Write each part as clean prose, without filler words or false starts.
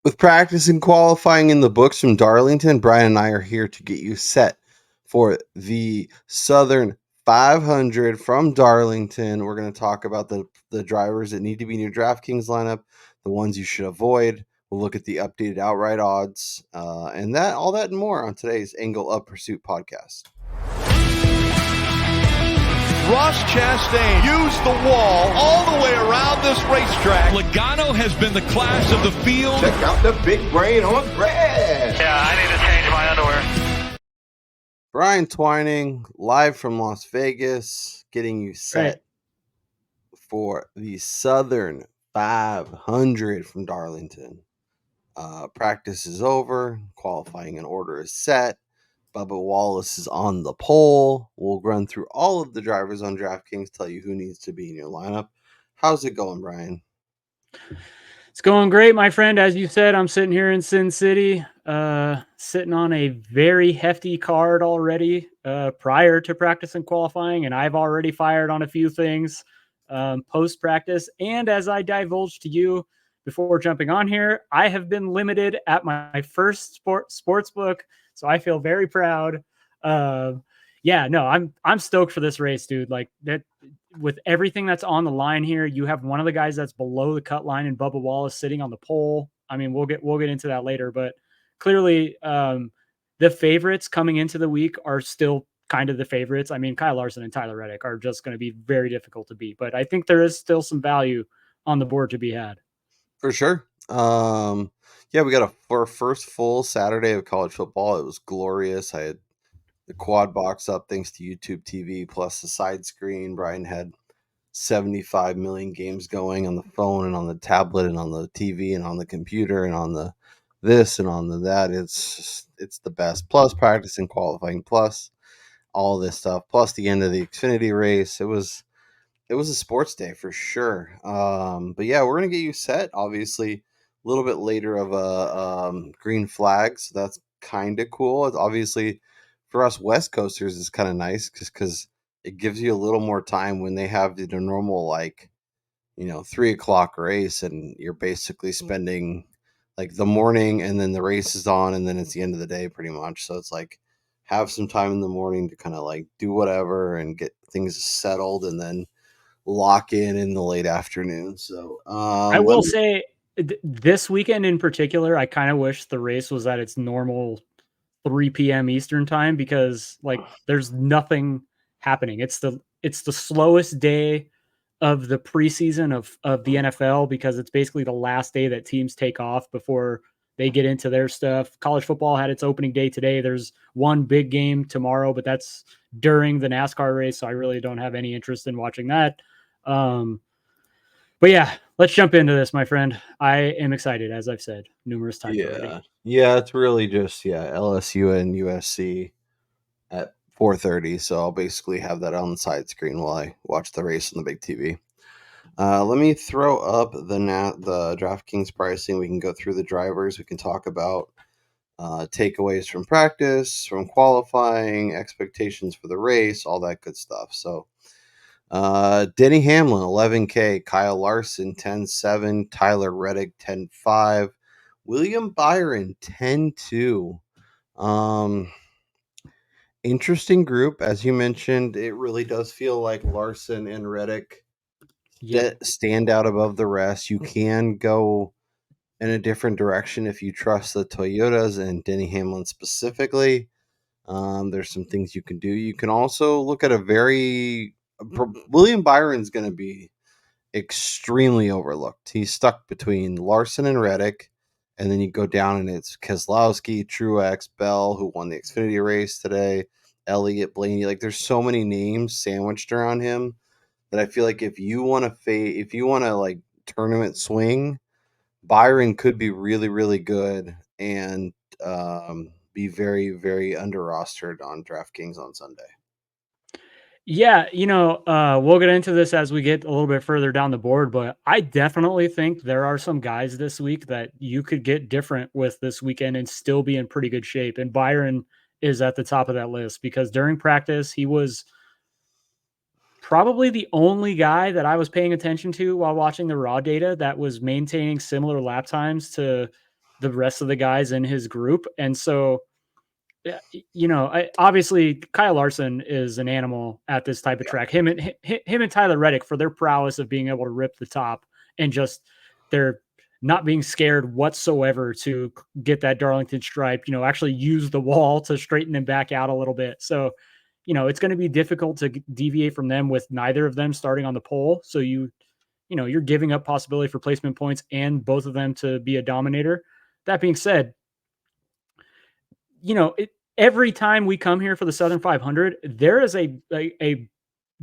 With practice and qualifying in the books from Darlington, Brian and I are here to get you set for the Southern 500 from Darlington. We're going to talk about the drivers that need to be in your DraftKings lineup, the ones you should avoid. We'll look at the updated outright odds, and all that and more on today's Angle of Pursuit podcast. Ross Chastain used the wall all the way around this racetrack. Logano has been the class of the field. Check out the big brain on Brad. Yeah, I need to change my underwear. Brian Twining, live from Las Vegas, getting you set for the Southern 500 from Darlington. Practice is over. Qualifying and order is set. Bubba Wallace is on the pole. We'll run through all of the drivers on DraftKings, tell you who needs to be in your lineup. How's it going, Brian? It's going great, my friend. As you said, I'm sitting here in Sin City, sitting on a very hefty card already prior to practice and qualifying, and I've already fired on a few things post-practice. And as I divulged to you before jumping on here, I have been limited at my first sports book. So I feel very proud. I'm stoked for this race, dude. Like that, with everything that's on the line here, you have one of the guys that's below the cut line and Bubba Wallace sitting on the pole. I mean, we'll get into that later, but clearly the favorites coming into the week are still kind of the favorites. I mean, Kyle Larson and Tyler Reddick are just going to be very difficult to beat, but I think there is still some value on the board to be had. For sure. We got our first full Saturday of college football. It was glorious. I had the quad box up thanks to YouTube TV plus the side screen. Brian had 75 million games going on the phone and on the tablet and on the TV and on the computer and on the this and on the that. It's the best. Plus practice and qualifying, plus all this stuff, plus the end of the Xfinity race. It was a sports day for sure. But yeah, we're gonna get you set. Obviously, a little bit later of a green flag, so that's kind of cool. It's obviously for us West Coasters is kind of nice because it gives you a little more time when they have the normal 3:00 race, and you're basically spending like the morning and then the race is on and then it's the end of the day pretty much. So it's like have some time in the morning to kind of like do whatever and get things settled and then lock in the late afternoon. So I will say this weekend in particular, I kind of wish the race was at its normal 3 p.m. Eastern time because like there's nothing happening. It's the slowest day of the preseason of the NFL because it's basically the last day that teams take off before they get into their stuff. College football had its opening day today. There's one big game tomorrow, but that's during the NASCAR race, so I really don't have any interest in watching that. But yeah, let's jump into this, my friend. I am excited, as I've said numerous times already. Yeah, it's really just LSU and USC at 4:30. So I'll basically have that on the side screen while I watch the race on the big TV. Let me throw up the DraftKings pricing. We can go through the drivers. We can talk about takeaways from practice, from qualifying, expectations for the race, all that good stuff. So Denny Hamlin, 11K, Kyle Larson, 10.7, Tyler Reddick, 10.5, William Byron, 10.2. Interesting group, as you mentioned. It really does feel like Larson and Reddick stand out above the rest. You can go in a different direction if you trust the Toyotas and Denny Hamlin specifically. There's some things you can do. You can also look at William Byron's going to be extremely overlooked. He's stuck between Larson and Reddick, and then you go down and it's Keselowski, Truex, Bell, who won the Xfinity race today, Elliott, Blaney. Like there's so many names sandwiched around him that I feel like if you want to like tournament swing, Byron could be really, really good and be very, very under rostered on DraftKings on Sunday. Yeah, we'll get into this as we get a little bit further down the board, but I definitely think there are some guys this week that you could get different with this weekend and still be in pretty good shape. And Byron is at the top of that list because during practice, he was probably the only guy that I was paying attention to while watching the raw data that was maintaining similar lap times to the rest of the guys in his group. And so, obviously Kyle Larson is an animal at this type of track. Him and Tyler Reddick, for their prowess of being able to rip the top and just they're not being scared whatsoever to get that Darlington stripe, actually use the wall to straighten them back out a little bit. So, it's going to be difficult to deviate from them with neither of them starting on the pole. So you're giving up possibility for placement points and both of them to be a dominator. That being said, every time we come here for the Southern 500, there is a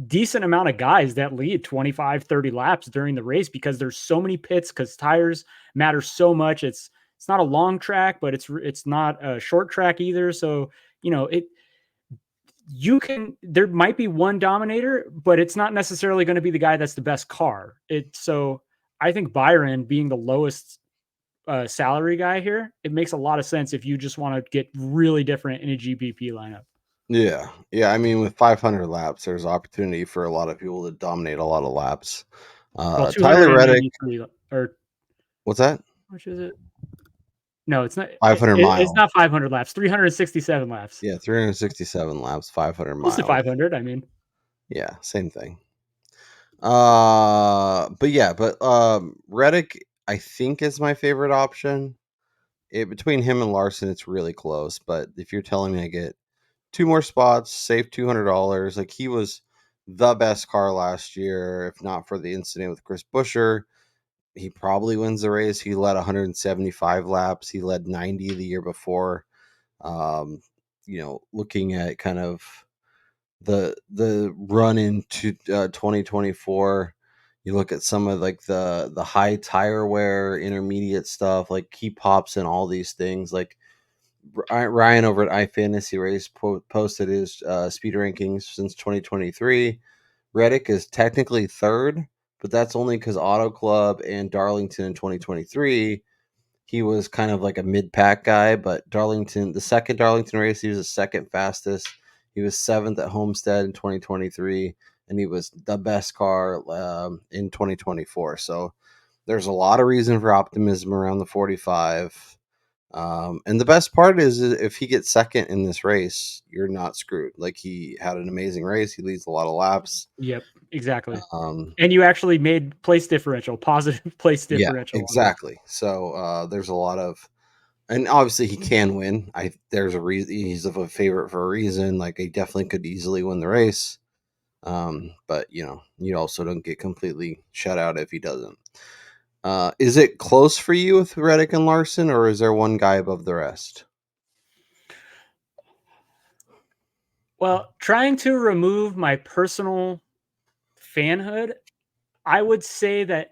decent amount of guys that lead 25, 30 laps during the race because there's so many pits because tires matter so much. It's not a long track, but it's not a short track either. So, there might be one dominator, but it's not necessarily going to be the guy that's the best car. So I think Byron being the lowest salary guy here, it makes a lot of sense if you just want to get really different in a GPP lineup. Yeah. I mean, with 500 laps, there's opportunity for a lot of people to dominate a lot of laps. Well, Tyler Reddick. 293 or What's that? how much is it? No, it's not 500 it's miles. not 500 laps, 367 laps. Yeah, 367 laps, 500 Close to miles. 500, I mean. Yeah, same thing. But Reddick, I think, is my favorite option. Between him and Larson, it's really close. But if you're telling me I get 2 more spots, save $200, like he was the best car last year, if not for the incident with Chris Buescher, he probably wins the race. He led 175 laps. He led 90 the year before. Looking at kind of the run into 2024, you look at some of like the high tire wear, intermediate stuff, like key pops and all these things. Like Ryan over at iFantasy Race posted his speed rankings since 2023. Reddick is technically third, but that's only because Auto Club and Darlington in 2023, he was kind of like a mid-pack guy. But Darlington, the second Darlington race, he was the second fastest. He was 7th at Homestead in 2023, and he was the best car in 2024. So there's a lot of reason for optimism around the 45. And the best part is if he gets second in this race, you're not screwed. Like, he had an amazing race. He leads a lot of laps. Yep, exactly. And you actually made place differential, positive place differential. Yeah, exactly. So there's a lot of, and obviously he can win. There's a reason he's a favorite for a reason. Like, he definitely could easily win the race. But you also don't get completely shut out if he doesn't. Is it close for you with Reddick and Larson, or is there one guy above the rest? Well, trying to remove my personal fanhood, I would say that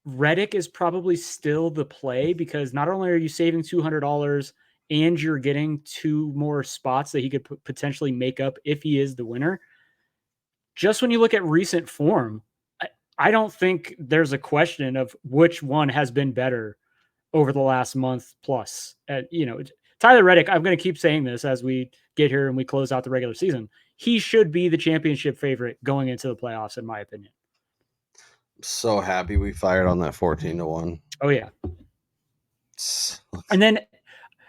Reddick is probably still the play because not only are you saving $200 and you're getting 2 more spots that he could potentially make up if he is the winner. Just when you look at recent form, I don't think there's a question of which one has been better over the last month plus. Tyler Reddick, I'm going to keep saying this as we get here and we close out the regular season. He should be the championship favorite going into the playoffs, in my opinion. So happy we fired on that 14-1. Oh, yeah. And then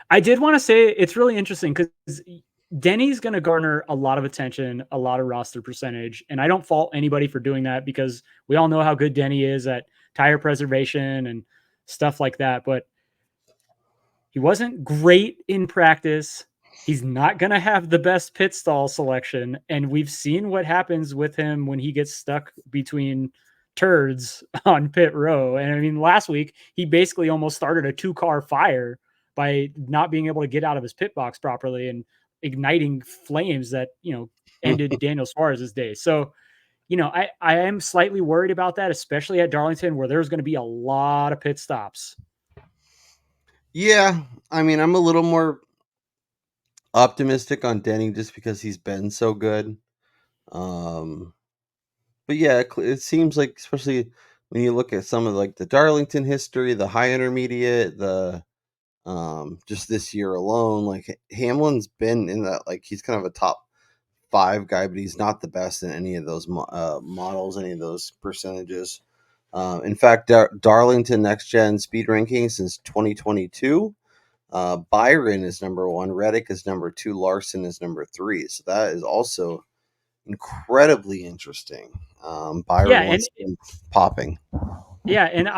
I did want to say it's really interesting because Denny's going to garner a lot of attention, a lot of roster percentage. And I don't fault anybody for doing that because we all know how good Denny is at tire preservation and stuff like that. But he wasn't great in practice. He's not going to have the best pit stall selection. And we've seen what happens with him when he gets stuck between turds on pit row. And I mean, last week, he basically almost started a 2-car fire by not being able to get out of his pit box properly and igniting flames that, ended Daniel Suarez's day. So, I am slightly worried about that, especially at Darlington, where there's going to be a lot of pit stops. Yeah, I mean, I'm a little more optimistic on Denny just because he's been so good. But yeah, it seems like, especially when you look at some of like the Darlington history, the high intermediate, the just this year alone, like Hamlin's been in that, like he's kind of a top 5 guy, but he's not the best in any of those models, any of those percentages. In fact, Darlington Next Gen Speed Ranking since 2022. Byron is number 1, Reddick is number 2, Larson is number 3. So that is also incredibly interesting. Byron And wants them popping. yeah, and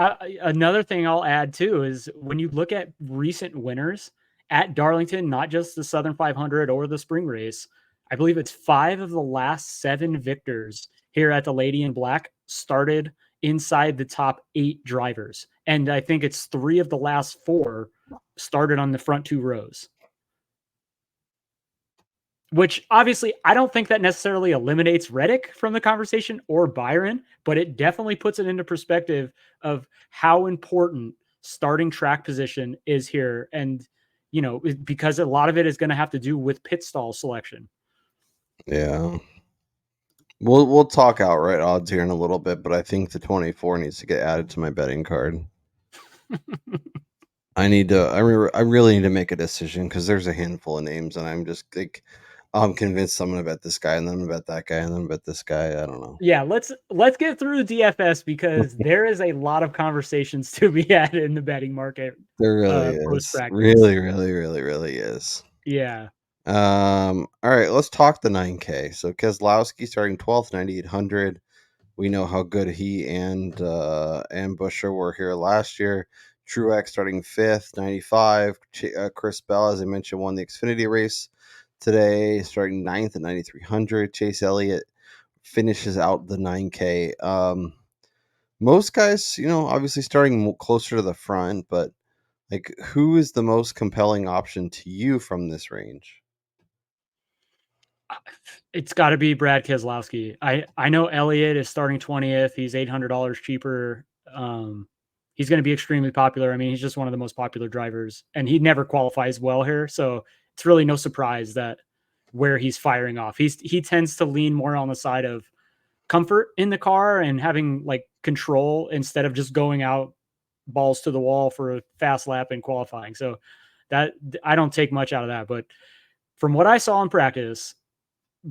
another thing I'll add too is when you look at recent winners at Darlington, not just the Southern 500 or the spring race, I believe it's 5 of the last 7 victors here at the Lady in Black started inside the top 8 drivers. And I think it's 3 of the last 4 started on the front 2 rows. Which obviously I don't think that necessarily eliminates Reddick from the conversation or Byron, but it definitely puts it into perspective of how important starting track position is here. And, because a lot of it is going to have to do with pit stall selection. Yeah. We'll talk outright odds here in a little bit, but I think the 24 needs to get added to my betting card. I really need to make a decision because there's a handful of names, and I'm just like, I'm convinced I'm gonna bet this guy, and then I'm gonna bet that guy, and then I'm gonna bet this guy. I don't know. Yeah, let's get through DFS because there is a lot of conversations to be had in the betting market. There really Post is. practice. Really is. Yeah. All right, let's talk the 9K. So Keselowski starting 12th, 9,800. We know how good he and Busher were here last year. Truex starting 5th, 95. Chris Bell, as I mentioned, won the Xfinity race today, starting 9th at 9,300. Chase Elliott finishes out the 9K. Most guys, obviously starting closer to the front, but like, who is the most compelling option to you from this range? It's got to be Brad Keselowski. I know Elliott is starting 20th. He's $800 cheaper. He's going to be extremely popular. I mean, he's just one of the most popular drivers, and he never qualifies well here. So it's really no surprise that where he's firing off. He tends to lean more on the side of comfort in the car and having like control instead of just going out balls to the wall for a fast lap in qualifying. So that I don't take much out of that. But from what I saw in practice,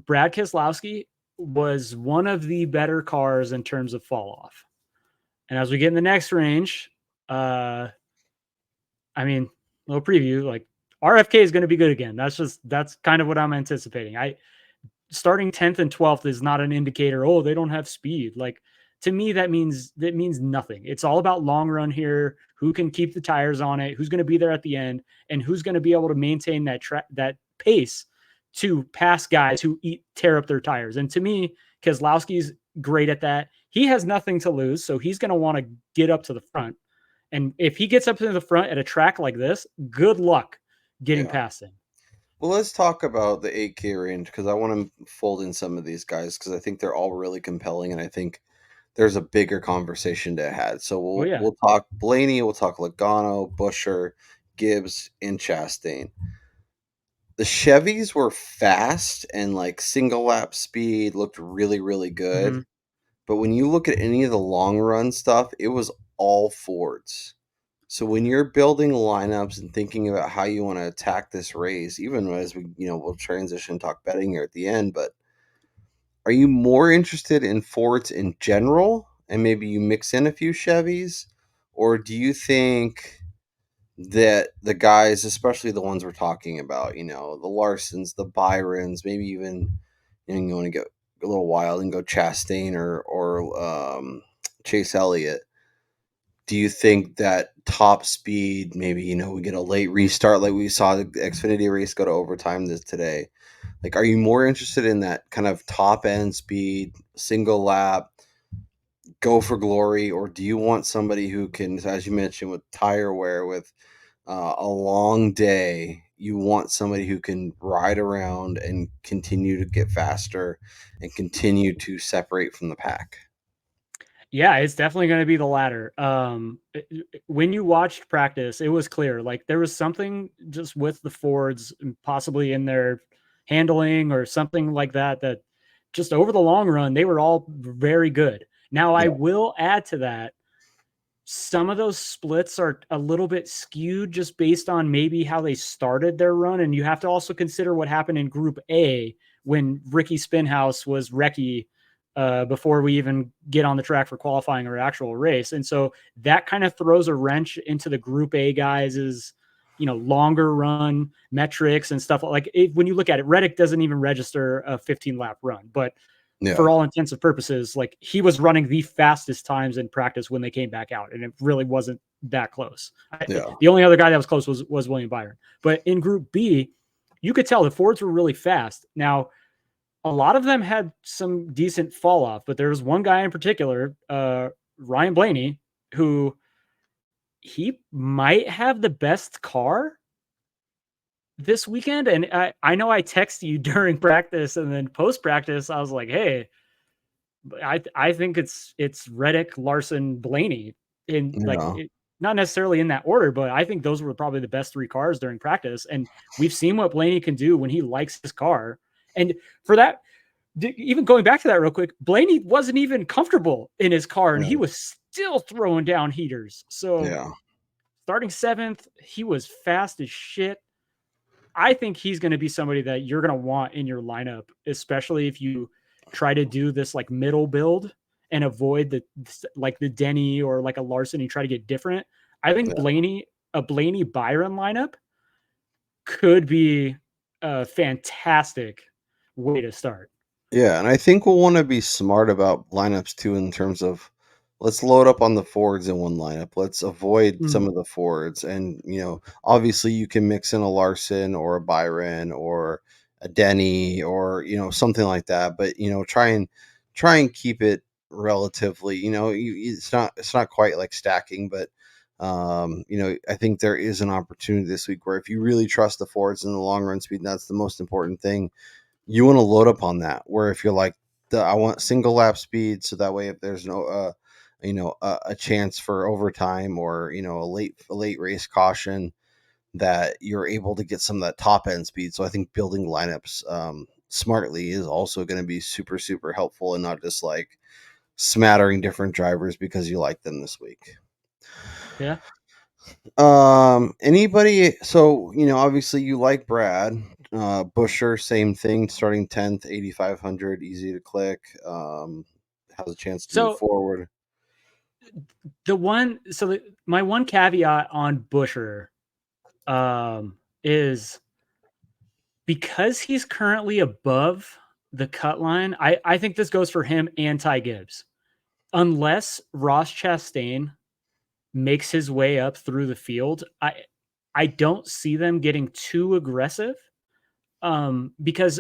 Brad Keselowski was one of the better cars in terms of fall off. And as we get in the next range, I mean, little preview, like RFK is going to be good again. That's kind of what I'm anticipating. Starting 10th and 12th is not an indicator. Oh, they don't have speed. Like, to me, that means nothing. It's all about long run here. Who can keep the tires on it? Who's going to be there at the end, and who's going to be able to maintain that pace to pass guys who tear up their tires. And to me, Keselowski's great at that. He has nothing to lose, so he's going to want to get up to the front. And if he gets up to the front at a track like this, good luck getting past him. Well, let's talk about the 8K range because I want to fold in some of these guys because I think they're all really compelling, and I think there's a bigger conversation to have. So we'll talk Blaney, we'll talk Logano, Busher, Gibbs, and Chastain. The Chevys were fast and like single lap speed looked really, really good. Mm-hmm. But when you look at any of the long run stuff, it was all Fords. So when you're building lineups and thinking about how you want to attack this race, even as we'll transition and talk betting here at the end, but are you more interested in Fords in general and maybe you mix in a few Chevys? Or do you think that the guys, especially the ones we're talking about, the Larsons, the Byrons, maybe even you want to get a little wild and go Chastain or Chase Elliott? Do you think that top speed, maybe we get a late restart like we saw the Xfinity race go to overtime today? Like, are you more interested in that kind of top end speed, single lap, go for glory, or do you want somebody who can, as you mentioned, with tire wear, with a long day, you want somebody who can ride around and continue to get faster and continue to separate from the pack? Yeah, it's definitely going to be the latter. When you watched practice, it was clear, like there was something just with the Fords possibly in their handling or something like that, that just over the long run, they were all very good. Now, I will add to that, some of those splits are a little bit skewed just based on maybe how they started their run. And you have to also consider what happened in Group A when Ricky Spinhouse was Recce before we even get on the track for qualifying or actual race. And so that kind of throws a wrench into the Group A guys' longer run metrics and stuff. Like when you look at it, Reddick doesn't even register a 15-lap run, but for all intents and purposes, like he was running the fastest times in practice when they came back out, and it really wasn't that close. The only other guy that was close was William Byron. But in Group B, you could tell the Fords were really fast. Now, a lot of them had some decent fall off, but there was one guy in particular, Ryan Blaney, who he might have the best car this weekend. And I know I texted you during practice, and then post practice, I was like, hey, I think it's Reddick, Larson, Blaney, not necessarily in that order, but I think those were probably the best 3 cars during practice. And we've seen what Blaney can do when he likes his car. And for that, even going back to that real quick, Blaney wasn't even comfortable in his car, and he was still throwing down heaters. So starting 7th, he was fast as shit. I think he's going to be somebody that you're going to want in your lineup, especially if you try to do this like middle build and avoid the Denny or like a Larson. You try to get different. I think a Blaney Byron lineup could be a fantastic way to start. Yeah, and I think we'll want to be smart about lineups too, in terms of let's load up on the Fords in one lineup. Let's avoid some of the Fords. And, obviously you can mix in a Larson or a Byron or a Denny or, something like that. But, try and keep it relatively, it's not quite like stacking, but, I think there is an opportunity this week where if you really trust the Fords in the long run speed, that's the most important thing. You want to load up on that, where if you're like, I want single lap speed, so that way if there's no a chance for overtime or a late race caution, that you're able to get some of that top end speed. So I think building lineups smartly is also going to be super, super helpful, and not just like smattering different drivers because you like them this week. Yeah. Anybody, so obviously you like Brad. Busher, same thing, starting 10th, 8,500, easy to click. Has a chance to move forward. My one caveat on Busher is because he's currently above the cut line. I think this goes for him and Ty Gibbs. Unless Ross Chastain makes his way up through the field, I don't see them getting too aggressive. Because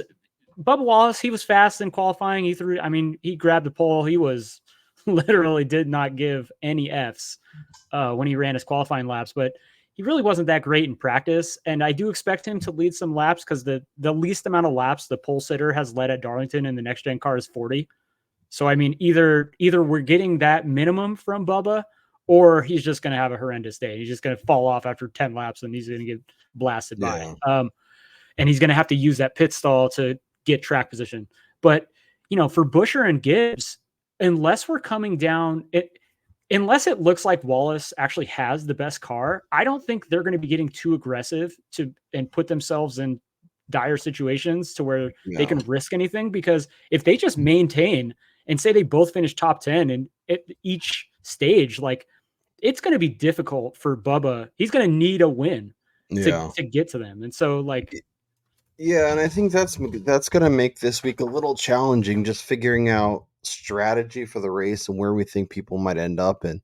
Bubba Wallace, he was fast in qualifying. He grabbed the pole. He was literally did not give any Fs when he ran his qualifying laps, but he really wasn't that great in practice. And I do expect him to lead some laps because the least amount of laps the pole sitter has led at Darlington in the next gen car is 40. So, either we're getting that minimum from Bubba, or he's just going to have a horrendous day. He's just going to fall off after 10 laps and he's going to get blasted by. And he's going to have to use that pit stall to get track position. But, for Busher and Gibbs, unless we're coming down, unless it looks like Wallace actually has the best car, I don't think they're going to be getting too aggressive and put themselves in dire situations to where they can risk anything. Because if they just maintain and say they both finish top 10 and at each stage, like it's going to be difficult for Bubba. He's going to need a win to get to them. And so and I think that's going to make this week a little challenging, just figuring out strategy for the race and where we think people might end up, and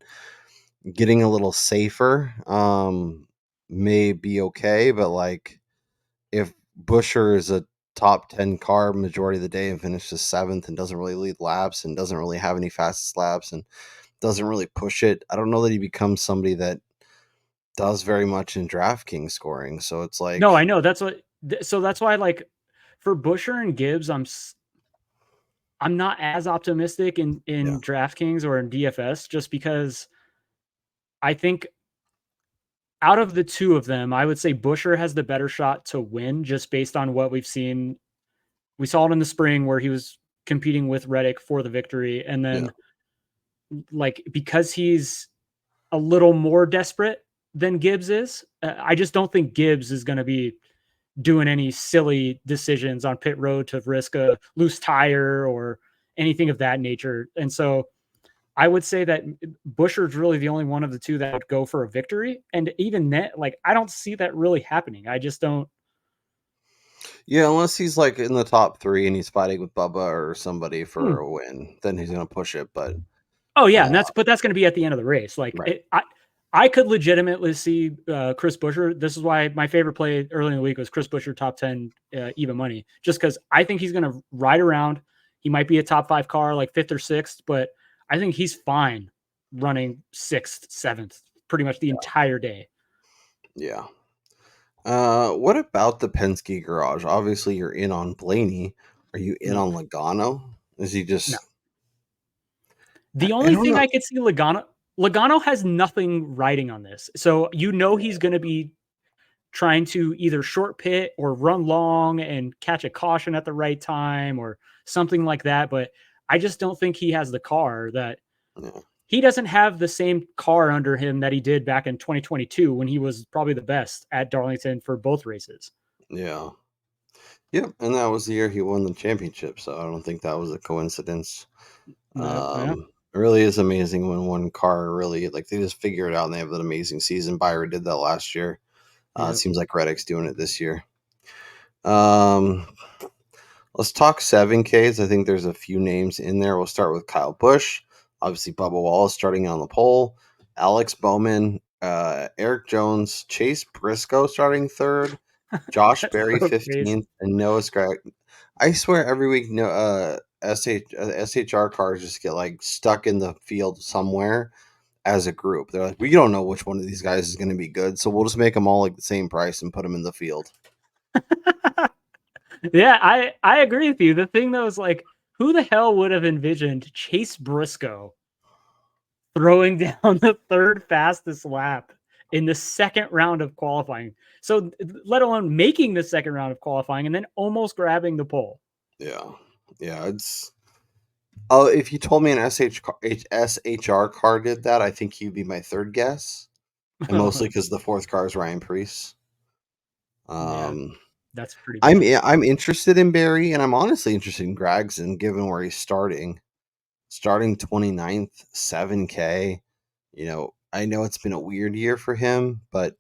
getting a little safer may be okay. But like if Busher is a top 10 car majority of the day and finishes 7th and doesn't really lead laps and doesn't really have any fastest laps and doesn't really push it, I don't know that he becomes somebody that does very much in DraftKings scoring. So it's like, no, I know that's why like for Busher and Gibbs, I'm not as optimistic in DraftKings or in DFS, just because I think out of the two of them, I would say Busher has the better shot to win, just based on what we've seen. We saw it in the spring where he was competing with Reddick for the victory. And then like, because he's a little more desperate than Gibbs is, I just don't think Gibbs is going to be doing any silly decisions on pit road to risk a loose tire or anything of that nature. And so I would say that Buescher's really the only one of the two that would go for a victory. And even that, like, I don't see that really happening. I just don't. Yeah, unless he's like in the top 3 and he's fighting with Bubba or somebody Hmm. for a win, then he's gonna push it. But Oh yeah, and that's going to be at the end of the race. Like right, I could legitimately see Chris Buescher. This is why my favorite play early in the week was Chris Buescher top 10 even money, just because I think he's going to ride around. He might be a top 5 car, like 5th or 6th, but I think he's fine running 6th, 7th, pretty much the entire day. yeah. What about the Penske garage? Obviously, you're in on Blaney. Are you in No, on Logano? Is he no. just? The I only don't thing know. I could see Logano has nothing riding on this, so he's going to be trying to either short pit or run long and catch a caution at the right time or something like that. But I just don't think he has the car that Yeah, he doesn't have the same car under him that he did back in 2022 when he was probably the best at Darlington for both races. yeah, yep. And that was the year he won the championship, so I don't think that was a coincidence. Yeah. It really is amazing when one car really like they just figure it out and they have an amazing season. Byron did that last year. It Yep. seems like Reddick's doing it this year. Um, let's talk 7Ks. I think there's a few names in there. We'll start with Kyle Busch. Obviously, Bubba Wallace starting on the pole. Alex Bowman, Eric Jones, Chase Briscoe starting third. Josh That's Berry so crazy. 15th, and Noah Scrag. I swear every week, no, SHR cars just get like stuck in the field somewhere as a group. They're like, we don't know which one of these guys is going to be good, so we'll just make them all like the same price and put them in the field. Yeah, I agree with you. The thing though is like, who the hell would have envisioned Chase Briscoe throwing down the 3rd fastest lap in the 2nd round of qualifying? So let alone making the 2nd round of qualifying and then almost grabbing the pole. Yeah, yeah. It's oh, if you told me an SHR car did that, I think he'd be my third guess, and mostly because the 4th car is Ryan Preece. Yeah, Um, that's pretty I'm bad. I'm interested in Barry, and I'm honestly interested in Gragson, given where he's starting 29th, 7K. I know it's been a weird year for him, but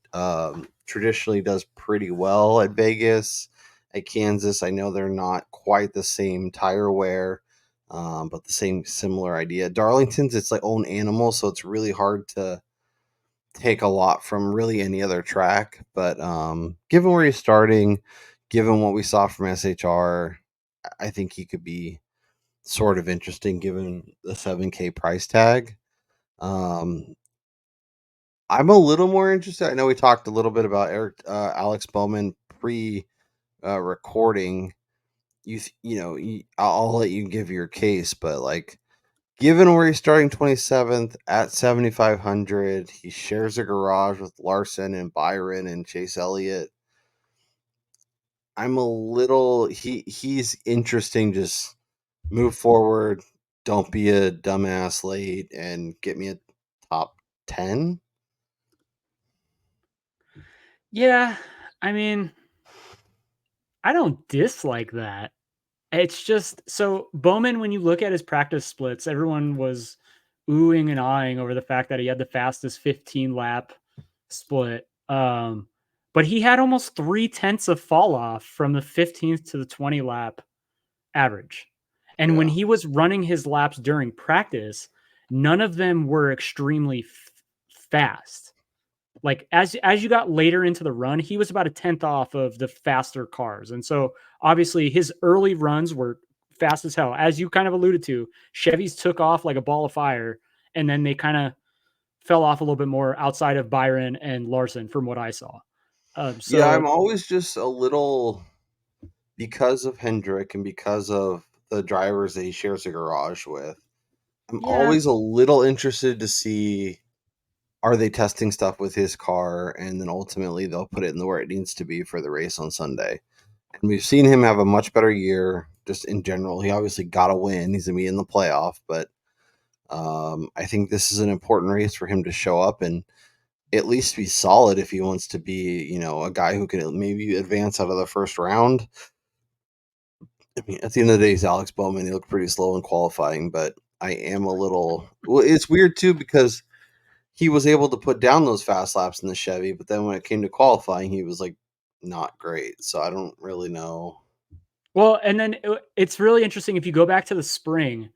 traditionally does pretty well at Vegas. At Kansas, I know they're not quite the same tire wear, but the same similar idea. Darlington's its like own animal, so it's really hard to take a lot from really any other track. But given where he's starting, given what we saw from SHR, I think he could be sort of interesting given the 7K price tag. Um, I'm a little more interested. I know we talked a little bit about Alex Bowman pre recording. I'll let you give your case, but like, given where he's starting 27th at 7,500, he shares a garage with Larson and Byron and Chase Elliott. I'm a little he's interesting. Just move forward. Don't be a dumbass late and get me a top 10. Yeah, I mean, I don't dislike that. It's just so Bowman, when you look at his practice splits, everyone was oohing and eyeing over the fact that he had the fastest 15 lap split. But he had almost 3/10 of fall off from the 15th to the 20 lap average. And when Yeah. he was running his laps during practice, none of them were extremely fast. Like as you got later into the run, he was about a 10th off of the faster cars. And so obviously his early runs were fast as hell. As you kind of alluded to, Chevys took off like a ball of fire, and then they kind of fell off a little bit more outside of Byron and Larson from what I saw. Yeah, I'm So always just a little because of Hendrick and because of the drivers that he shares a garage with. I'm yeah, always a little interested to see, are they testing stuff with his car, and then ultimately they'll put it in the where it needs to be for the race on Sunday. And we've seen him have a much better year just in general. He obviously got a win. He's gonna be in the playoff, but I think this is an important race for him to show up and at least be solid if he wants to be, a guy who can maybe advance out of the first round. I mean, at the end of the day, he's Alex Bowman. He looked pretty slow in qualifying, but I am a little. Well, it's weird too because he was able to put down those fast laps in the Chevy, but then when it came to qualifying, he was like not great. So I don't really know. Well, and then it's really interesting if you go back to the spring.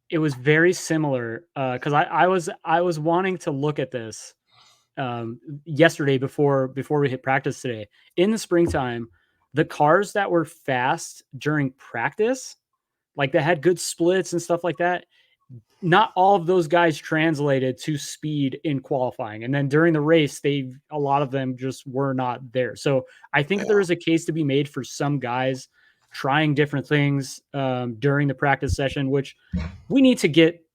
It was very similar because I was wanting to look at this yesterday before we hit practice today. In the springtime, the cars that were fast during practice, like that had good splits and stuff like that, not all of those guys translated to speed in qualifying. And then during the race, a lot of them just were not there. So I think there Yeah. is a case to be made for some guys trying different things during the practice session, which we need to get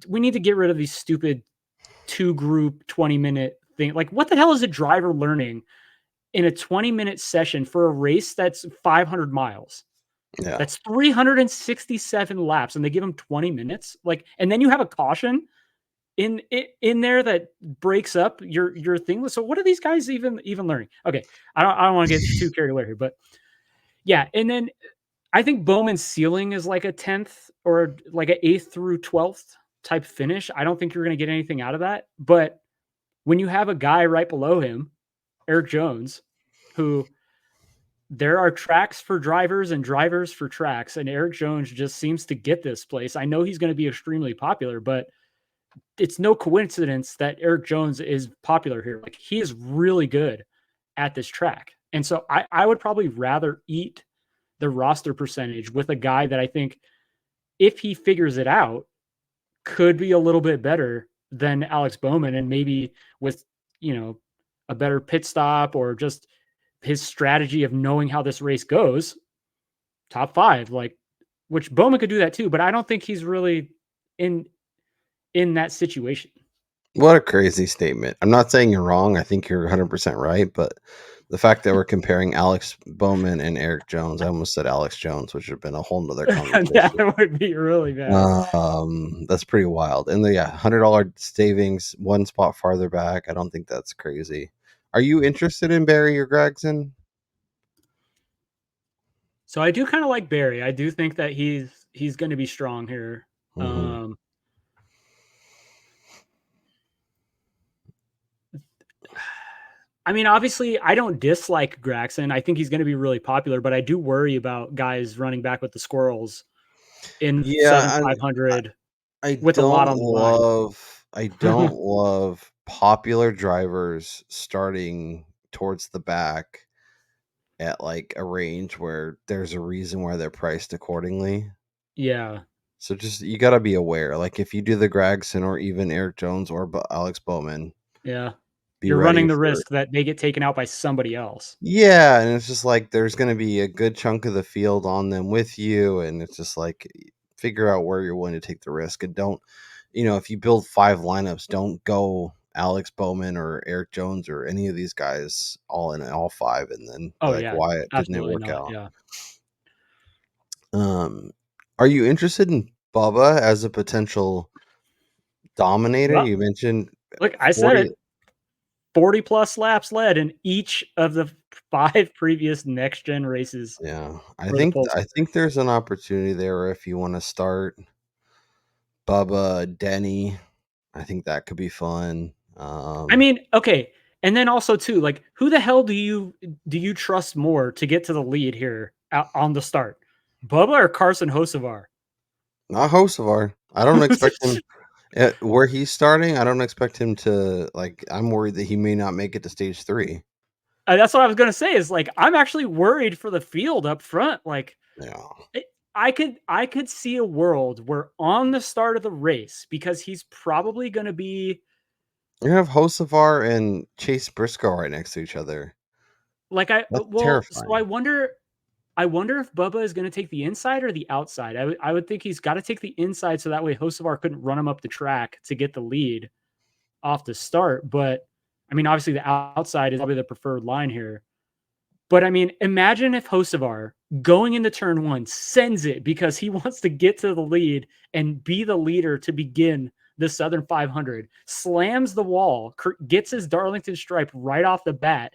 rid of these stupid 2 group 20-minute thing. Like, what the hell is a driver learning in a 20-minute session for a race that's 500 miles? Yeah. That's 367 laps, and they give them 20 minutes. Like, and then you have a caution in there that breaks up your thing. So what are these guys even learning? Okay, I don't want to get too carried away here, but yeah, and then I think Bowman's ceiling is like a 10th or like an 8th through 12th type finish. I don't think you're going to get anything out of that. But when you have a guy right below him, Eric Jones, who there are tracks for drivers and drivers for tracks, and Eric Jones just seems to get this place. I know he's going to be extremely popular, but it's no coincidence that Eric Jones is popular here. Like, he is really good at this track. And so I would probably rather eat the roster percentage with a guy that I think, if he figures it out, could be a little bit better than Alex Bowman, and maybe with, a better pit stop or just his strategy of knowing how this race goes, top 5, like, which Bowman could do that too, but I don't think he's really in that situation. What a crazy statement. I'm not saying you're wrong. I think you're 100% right, but the fact that we're comparing Alex Bowman and Eric Jones, I almost said Alex Jones, which would have been a whole nother conversation. That would be really bad. That's pretty wild. And the $100 savings, one spot farther back. I don't think that's crazy. Are you interested in Barry or Gregson? So I do kind of like Barry. I do think that he's going to be strong here. Mm-hmm. I mean, obviously, I don't dislike Gregson. I think he's going to be really popular, but I do worry about guys running back with the squirrels in Southern Yeah, 500 I with a lot don't on the line. love popular drivers starting towards the back at like a range where there's a reason why they're priced accordingly. Yeah. So just you got to be aware. Like if you do the Gregson or even Eric Jones or Alex Bowman, Yeah. be You're ready running the for. risk that they get taken out by somebody else. Yeah, and it's just like there's going to be a good chunk of the field on them with you, and it's just like figure out where you're willing to take the risk, and don't, if you build 5 lineups, don't go Alex Bowman or Eric Jones or any of these guys all in all 5, and then be Oh like, yeah, why didn't it absolutely work not. out? Yeah. Are you interested in Bubba as a potential dominator? Well, You mentioned look, I said 40. it. 40 plus laps led in each of the 5 previous next gen races Yeah, I for the think Polestar. I think there's an opportunity there if you want to start Bubba, Denny. I think that could be fun. I mean, okay. And then also too, like, who the hell do you trust more to get to the lead here on the start? Bubba or Carson Hocevar? Not Hocevar. I don't expect him where he's starting. I don't expect him to like. I'm worried that he may not make it to stage 3. That's what I was gonna say. Is like, I'm actually worried for the field up front. Like, Yeah, I could see a world where on the start of the race, because he's probably gonna be you have Hocevar and Chase Briscoe right next to each other. like, That's so I terrifying. wonder. I wonder if Bubba is going to take the inside or the outside. I would think he's got to take the inside so that way Hocevar couldn't run him up the track to get the lead off the start. But I mean, obviously the outside is probably the preferred line here. But I mean, imagine if Hocevar going into turn 1 sends it because he wants to get to the lead and be the leader to begin the Southern 500, slams the wall, gets his Darlington stripe right off the bat,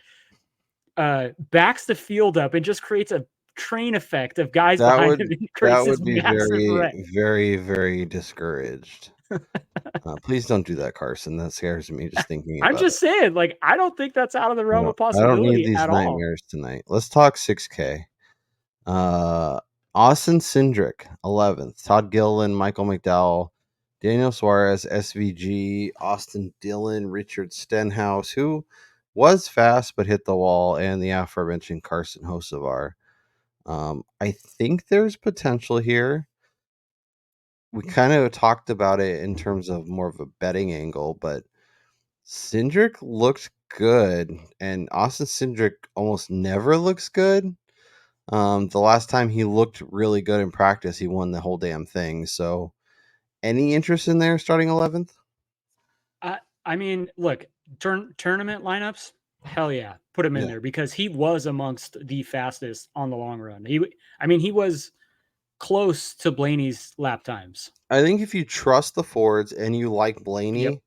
backs the field up and just creates a train effect of guys That behind would him that increases would be massive very, rank. very, very discouraged. Please don't do that, Carson. That scares me just thinking I'm about it. just saying, like, I don't think that's out of the realm of I don't need possibility these at all. nightmares tonight. Let's talk 6K. Austin Cindric, 11th. Todd Gilliland, Michael McDowell, Daniel Suarez, SVG, Austin Dillon, Richard Stenhouse, who was fast but hit the wall, and the aforementioned Carson Hocevar. I think there's potential here. We kind of talked about it in terms of more of a betting angle, but Cindric looked good, and Austin Cindric almost never looks good. The last time he looked really good in practice, he won the whole damn thing. So, any interest in there starting 11th? I mean, look, tournament lineups, hell yeah, put him in Yeah. there because he was amongst the fastest on the long run. He was close to Blaney's lap times. I think if you trust the Fords and you like Blaney, Yep.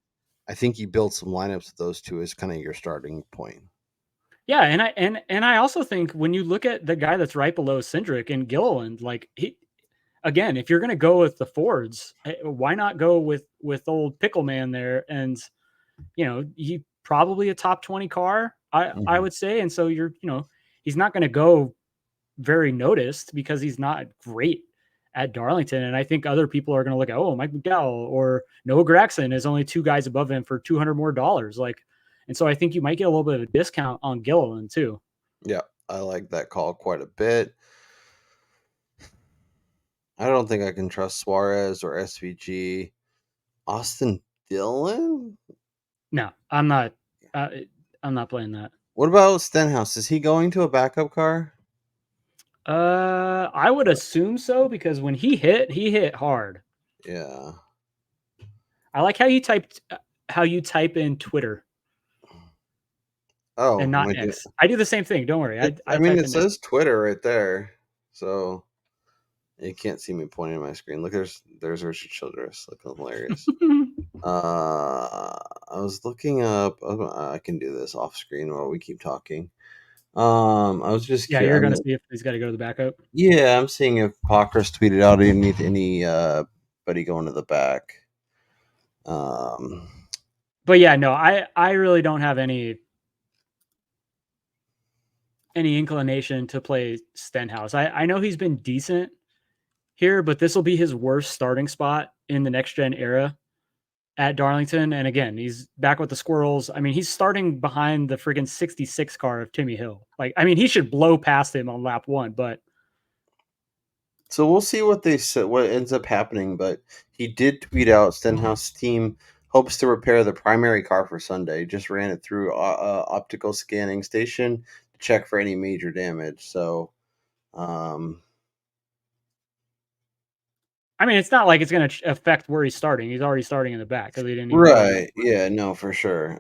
I think you build some lineups with those two as kind of your starting point. Yeah, and I also think when you look at the guy that's right below Cindric and Gilliland, like again, if you're going to go with the Fords, why not go with old Pickle Man there? And he probably a top 20 car, I would say. And so he's not going to go very noticed because he's not great at Darlington. And I think other people are going to look at, Mike McDowell or Noah Gregson is only two guys above him for $200 more. Like, and so I think you might get a little bit of a discount on Gilliland too. Yeah, I like that call quite a bit. I don't think I can trust Suarez or SVG. Austin Dillon? No, I'm not. I'm not playing that. What about Stenhouse? Is he going to a backup car? I would assume so because when he hit hard. Yeah. I like how you type in Twitter. Oh, And not X. I do the same thing. Don't worry. I type it in says Twitter right there. So you can't see me pointing at my screen. Look, there's Richard Childress. Look, hilarious. I was looking up. I can do this off screen while we keep talking. I was just yeah, you're gonna see if he's got to go to the backup. Yeah, I'm seeing if Pockrass tweeted out any buddy going to the back. But yeah, no, I really don't have any inclination to play Stenhouse. I know he's been decent here, but this will be his worst starting spot in the next gen era at Darlington. And again, he's back with the Squirrels. I mean, he's starting behind the friggin' 66 car of Timmy Hill. Like, I mean, he should blow past him on lap 1, but so we'll see what ends up happening. But he did tweet out Stenhouse team hopes to repair the primary car for Sunday. Just ran it through optical scanning station to check for any major damage. So, I mean, it's not like it's going to affect where he's starting. He's already starting in the back because he didn't even right? Yeah, no, for sure.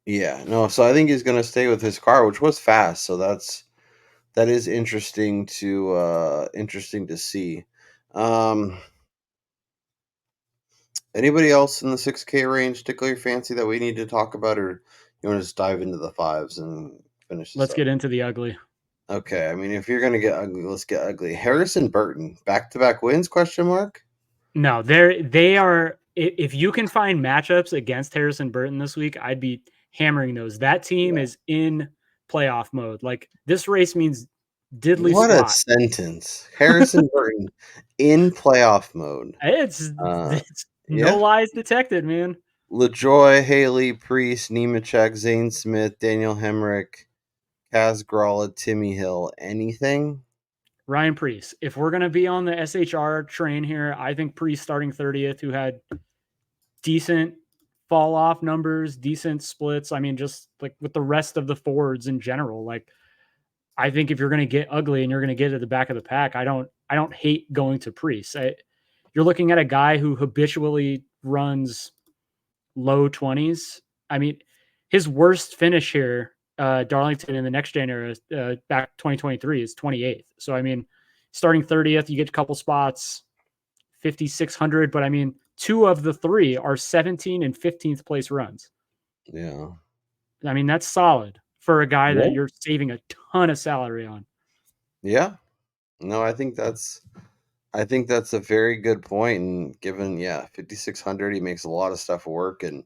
Yeah, no. So I think he's going to stay with his car, which was fast. So that is interesting to see. Anybody else in the 6K range tickle your fancy that we need to talk about, or you want to just dive into the fives and finish this Let's up? get into the ugly. Okay, I mean, if you're gonna get ugly, let's get ugly. Harrison Burton, back-to-back wins? Question mark. No, they are. If you can find matchups against Harrison Burton this week, I'd be hammering those. That team is in playoff mode. Like this race means diddly What a squat. sentence, Harrison Burton in playoff mode. It's no lies detected, man. LaJoy, Haley, Priest, Nemechek, Zane Smith, Daniel Hemrick, Kaz Gralla, Timmy Hill. Anything? Ryan Priest. If we're gonna be on the SHR train here, I think Priest starting 30th, who had decent fall off numbers, decent splits. I mean, just like with the rest of the forwards in general, like I think if you're going to get ugly and you're going to get to the back of the pack, I don't hate going to Priest. You're looking at a guy who habitually runs low 20s. I mean, his worst finish here, Darlington in the next gen era, back 2023 is 28th. So, I mean, starting 30th, you get a couple spots, 5,600, but I mean, 2 of the 3 are 17 and 15th place runs. Yeah. I mean, that's solid for a guy Yeah. that you're saving a ton of salary on. Yeah. No, I think that's a very good point. And given 5,600, he makes a lot of stuff work. And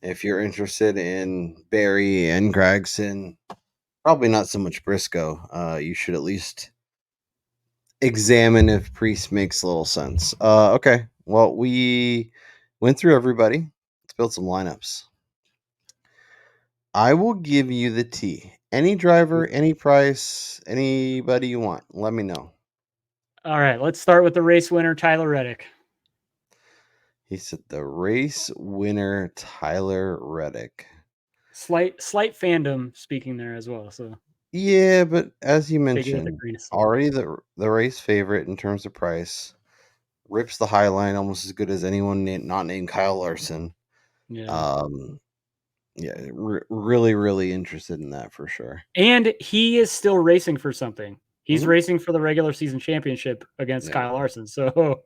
if you're interested in Barry and Gregson, probably not so much Briscoe. You should at least examine if Priest makes a little sense. Okay. Well, we went through everybody. Let's build some lineups. I will give you the T. Any driver, any price, anybody you want. Let me know. All right, let's start with the race winner, Tyler Reddick. He said the race winner, Tyler Reddick. Slight fandom speaking there as well. So Yeah, but as you take it with a mentioned, grain of salt. already the race favorite in terms of price. Rips the high line almost as good as anyone not named Kyle Larson. Yeah. Really, really interested in that for sure. And he is still racing for something. He's Mhm. racing for the regular season championship against Kyle Larson. So,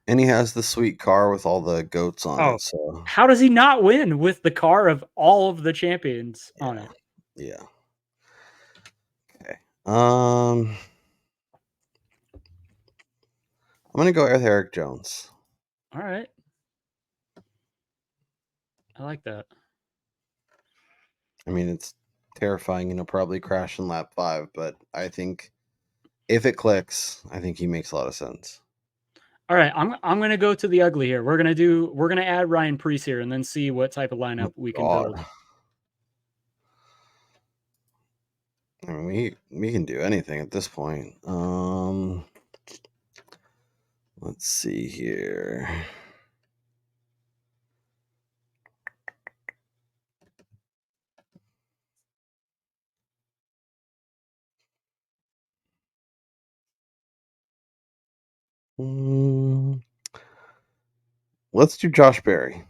and he has the sweet car with all the goats on it. So, how does he not win with the car of all of the champions on it? Yeah. Okay. I'm gonna go with Eric Jones. All right. I like that. I mean, it's terrifying, probably crash in lap 5, but I think if it clicks, I think he makes a lot of sense. All right, I'm gonna go to the ugly here. We're gonna add Ryan Preece here and then see what type of lineup we can build. I mean, we can do anything at this point. Let's see here. Let's do Josh Berry.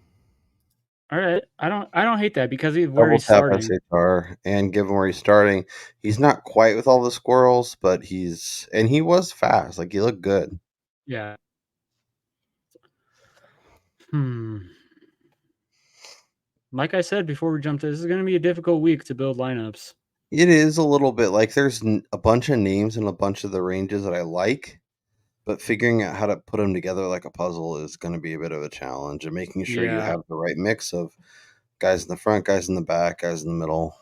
All right, I don't hate that because he's where Double he's tap starting. SHR and given where he's starting, he's not quite with all the squirrels, but he was fast. Like he looked good. Yeah. Like I said before we jumped in, this is going to be a difficult week to build lineups. It is a little bit like there's a bunch of names and a bunch of the ranges that I like, but figuring out how to put them together like a puzzle is going to be a bit of a challenge, and making sure you have the right mix of guys in the front, guys in the back, guys in the middle.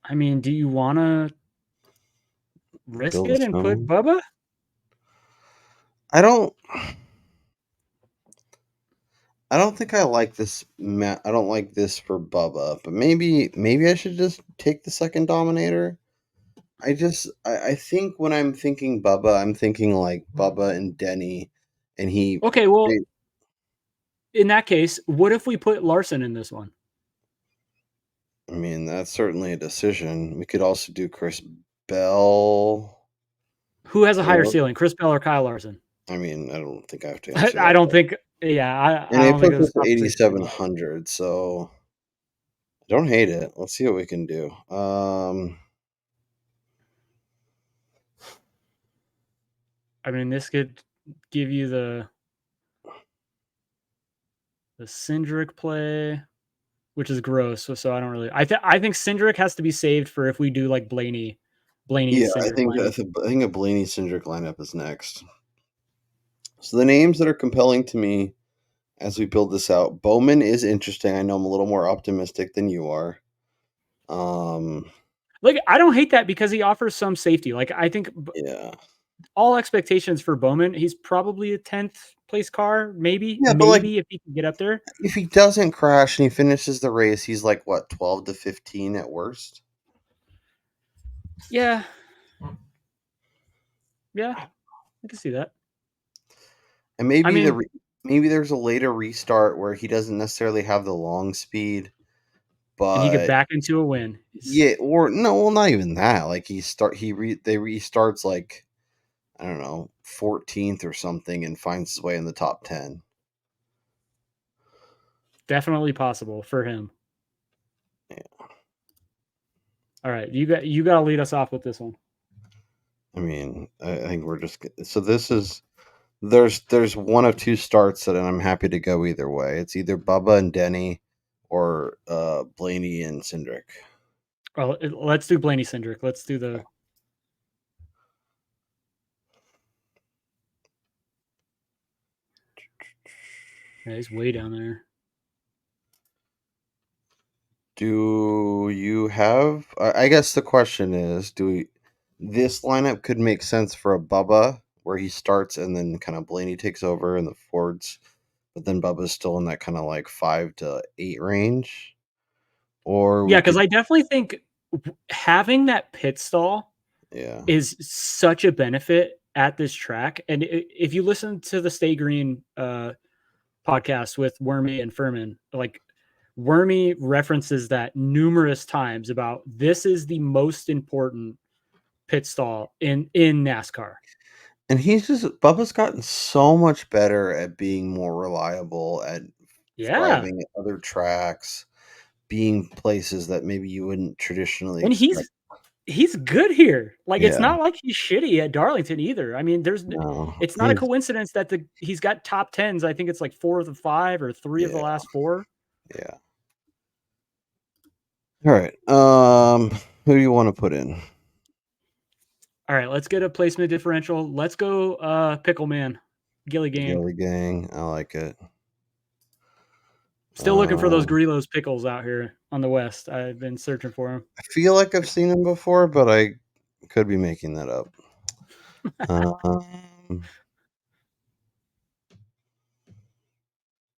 I mean, do you want to risk it and put Bubba? I don't think I like this. I don't like this for Bubba, but maybe I should just take the second Dominator. I think when I'm thinking Bubba, I'm thinking like Bubba and Denny, and he. Okay, well, in that case, what if we put Larson in this one? I mean, that's certainly a decision. We could also do Chris Bell. Who has a higher ceiling, Chris Bell or Kyle Larson? I mean, I don't think I have to answer I that. don't think. Yeah, And I they don't think put this this at is 8,700, so I don't hate it. Let's see what we can do. I mean, this could give you the Cindric play, which is gross. So I don't really. I think Cindric has to be saved for if we do like Blaney. Yeah, I Cindric think lineup. a Blaney Cindric lineup is next. So the names that are compelling to me as we build this out, Bowman is interesting. I know I'm a little more optimistic than you are. Like, I don't hate that because he offers some safety. Like, I think all expectations for Bowman, he's probably a 10th place car, maybe. Yeah, but maybe if he can get up there. If he doesn't crash and he finishes the race, he's like what, 12 to 15 at worst? Yeah. Yeah, I can see that. And maybe maybe there's a later restart where he doesn't necessarily have the long speed, but and he could back into a win. Yeah, or no, well, not even that. Like they restarts like I don't know, 14th or something, and finds his way in the top 10. Definitely possible for him. Yeah. All right, you got to lead us off with this one. I mean, I think we're just so this is there's one of two starts that I'm happy to go either way. It's either Bubba and Denny or Blaney and Cindric? Well, let's do Blaney Cindric. Let's do the. Yeah, he's way down there. Do you have? I guess the question is, this lineup could make sense for a Bubba where he starts and then kind of Blaney takes over in the forwards, but then Bubba's still in that kind of like 5 to 8 range, or Yeah, we because could, I definitely think having that pit stall yeah, is such a benefit at this track. And if you listen to the Stay Green podcast with Wormy and Furman, like Wormy references that numerous times about this is the most important pit stall in NASCAR. and Bubba's gotten so much better at being more reliable, at Yeah. thriving at other tracks, being places that maybe you wouldn't traditionally And expect. he's good here. Like it's Yeah, not like he's shitty at Darlington either. I mean, no, it's not a coincidence that he's got top 10s. I think it's like 4 of the 5 or 3 of the yeah, last 4. yeah. All right. Who do you want to put in? All right, let's get a placement differential. Let's go Pickle Man. Gilly Gang. Gilly Gang. I like it. Still looking for those Grillo's pickles out here on the west. I've been searching for them. I feel like I've seen him before, but I could be making that up.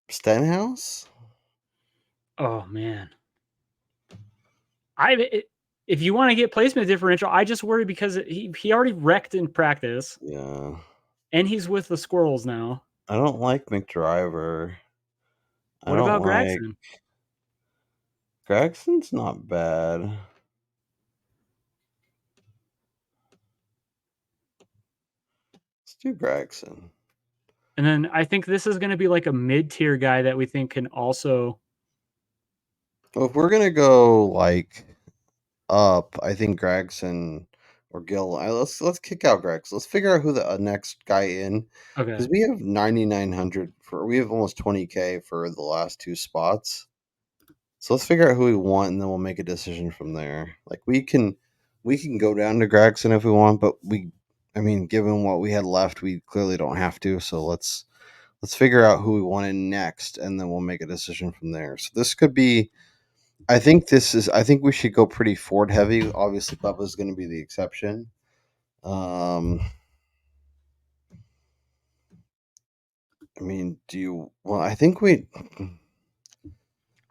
Stenhouse? Oh man. If you want to get placement differential, I just worry because he already wrecked in practice. Yeah. And he's with the Squirrels now. I don't like McDriver. I What don't about like Gragson? Gregson's not bad. Let's do Gregson. And then I think this is going to be like a mid-tier guy that we think can also. Well, if we're gonna go like up, I think Gregson or Gill. Let's kick out Gregson. Let's figure out who the next guy in, Okay. because we have 9,900 we have almost 20K for the last 2 spots. So let's figure out who we want, and then we'll make a decision from there. Like we can go down to Gregson if we want, but given what we had left, we clearly don't have to. So let's figure out who we want in next, and then we'll make a decision from there. So this could be. I think we should go pretty Ford heavy. Obviously, Bubba's going to be the exception. Do you? Well, I think we.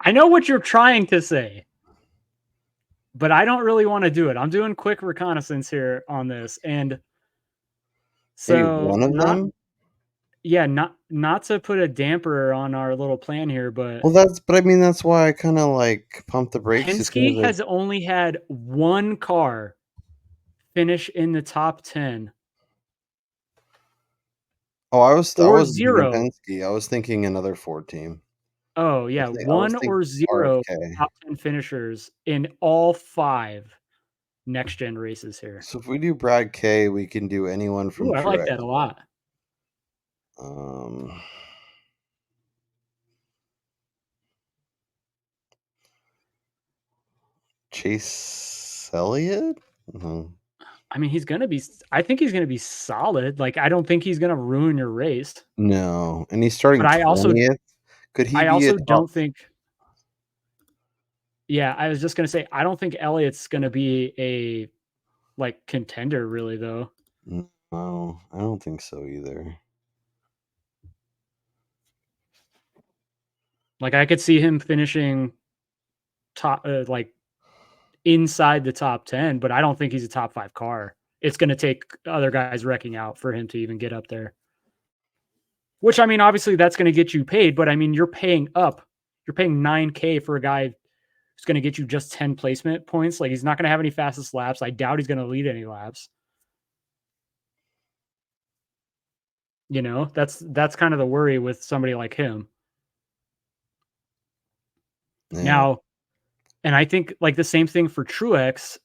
I know what you're trying to say, but I don't really want to do it. I'm doing quick reconnaissance here on this, and Maybe so one of them. Yeah, not to put a damper on our little plan here, but Well, that's why I kind of like pump the brakes as soon Penske as has only had one car finish in the top 10 Oh, I wasn't or thinking 0. Penske. I was thinking another Ford team. Oh, yeah, I was 1 thinking or 0 RFK. top 10 finishers in all 5 next gen races here. So if we do Brad K, we can do anyone from Ooh, I like Truex. that a lot. Chase Elliott? I mean, I think he's going to be solid. Like, I don't think he's going to ruin your race. No, and he's starting But 20th. Could he I be also a top? don't think. Yeah, I was just going to say, I don't think Elliott's going to be a contender really though. No, I don't think so either. Like I could see him finishing top inside the top 10, but I don't think he's a top 5 car. It's going to take other guys wrecking out for him to even get up there. Which, I mean, obviously that's going to get you paid, but I mean, you're paying up. You're paying $9K for a guy who's going to get you just 10 placement points. Like he's not going to have any fastest laps. I doubt he's going to lead any laps. You know, that's kind of the worry with somebody like him. Yeah. Now, and I think like the same thing for Truex.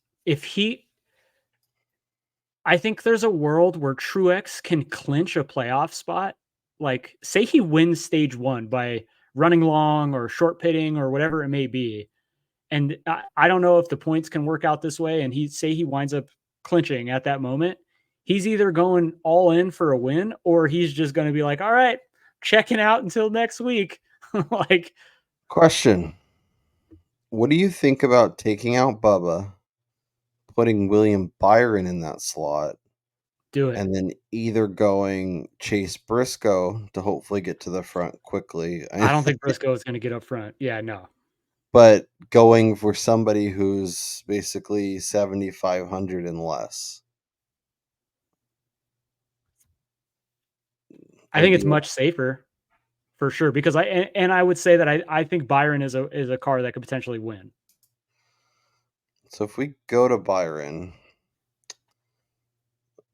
I think there's a world where Truex can clinch a playoff spot. Like, say he wins stage 1 by running long or short pitting or whatever it may be. And I don't know if the points can work out this way. And he winds up clinching at that moment. He's either going all in for a win or he's just going to be like, all right, checking out until next week. Like, Question. What do you think about taking out Bubba, putting William Byron in that slot, do it. and then either going Chase Briscoe to hopefully get to the front quickly, I don't think Briscoe is going to get up front. Yeah, no. but going for somebody who's basically 7,500 and less? I think it's much safer for sure because I would say that I think Byron is a car that could potentially win. So if we go to Byron,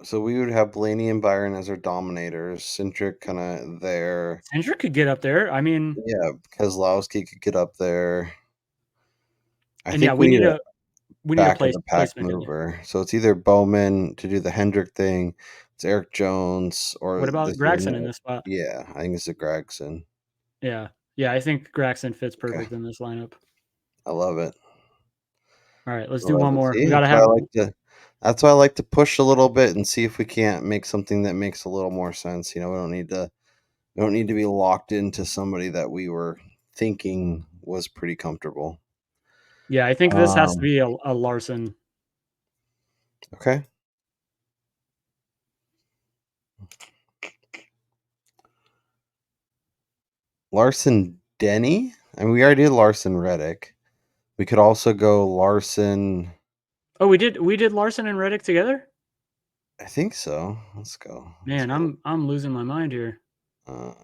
so we would have Blaney and Byron as our dominators. Cindric kind of there. Cindric could get up there. I mean, Yeah, Keselowski could get up there. I and think yeah, we need a we need a back of the pack placement in there. mover. So it's either Bowman to do the Hendrick thing, it's Eric Jones, or What about Gregson in this spot? Yeah, I think it's a Gregson. Yeah. Yeah, I think Gregson fits perfect in this lineup. I love it. All right, let's do one more. See, We got to have that's why I like to push a little bit and see if we can't make something that makes a little more sense. We don't need to be locked into somebody that we were thinking was pretty comfortable. Yeah, I think this has to be a Larson. Okay. Larson Denny? I mean, we already did Larson Reddick. We could also go Larson. Oh, we did Larson and Reddick together? I think so. Let's go. Man, I'm losing my mind here. I'm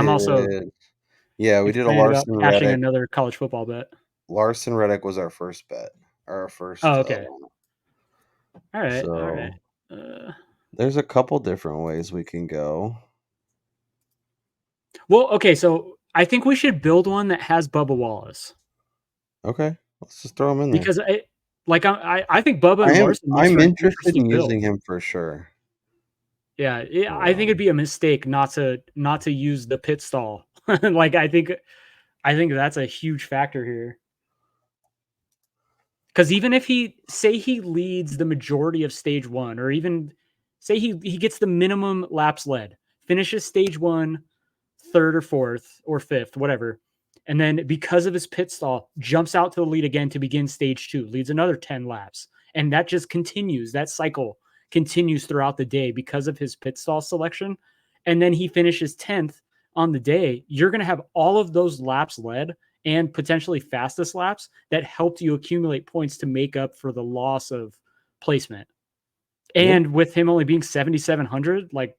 also we did a Larson cashing Reddick. another college football bet. Larson Reddick was our first bet. Our first. Oh, okay. All right. So all right. There's a couple different ways we can go. Well, okay, so I think we should build one that has Bubba Wallace. Okay, let's just throw him in there. Because I think Bubba and Larson. I'm interested in using him for sure. Yeah, I think it'd be a mistake not to use the pit stall. Like I think that's a huge factor here. Because even if he leads the majority of stage one, or even say he gets the minimum laps led, finishes stage one, third or fourth or fifth, whatever, and then because of his pit stall, jumps out to the lead again to begin stage two, leads another 10 laps, and that just continues. That cycle continues throughout the day because of his pit stall selection, and then he finishes 10th on the day. You're going to have all of those laps led and potentially fastest laps that helped you accumulate points to make up for the loss of placement. And with him only being 7,700, like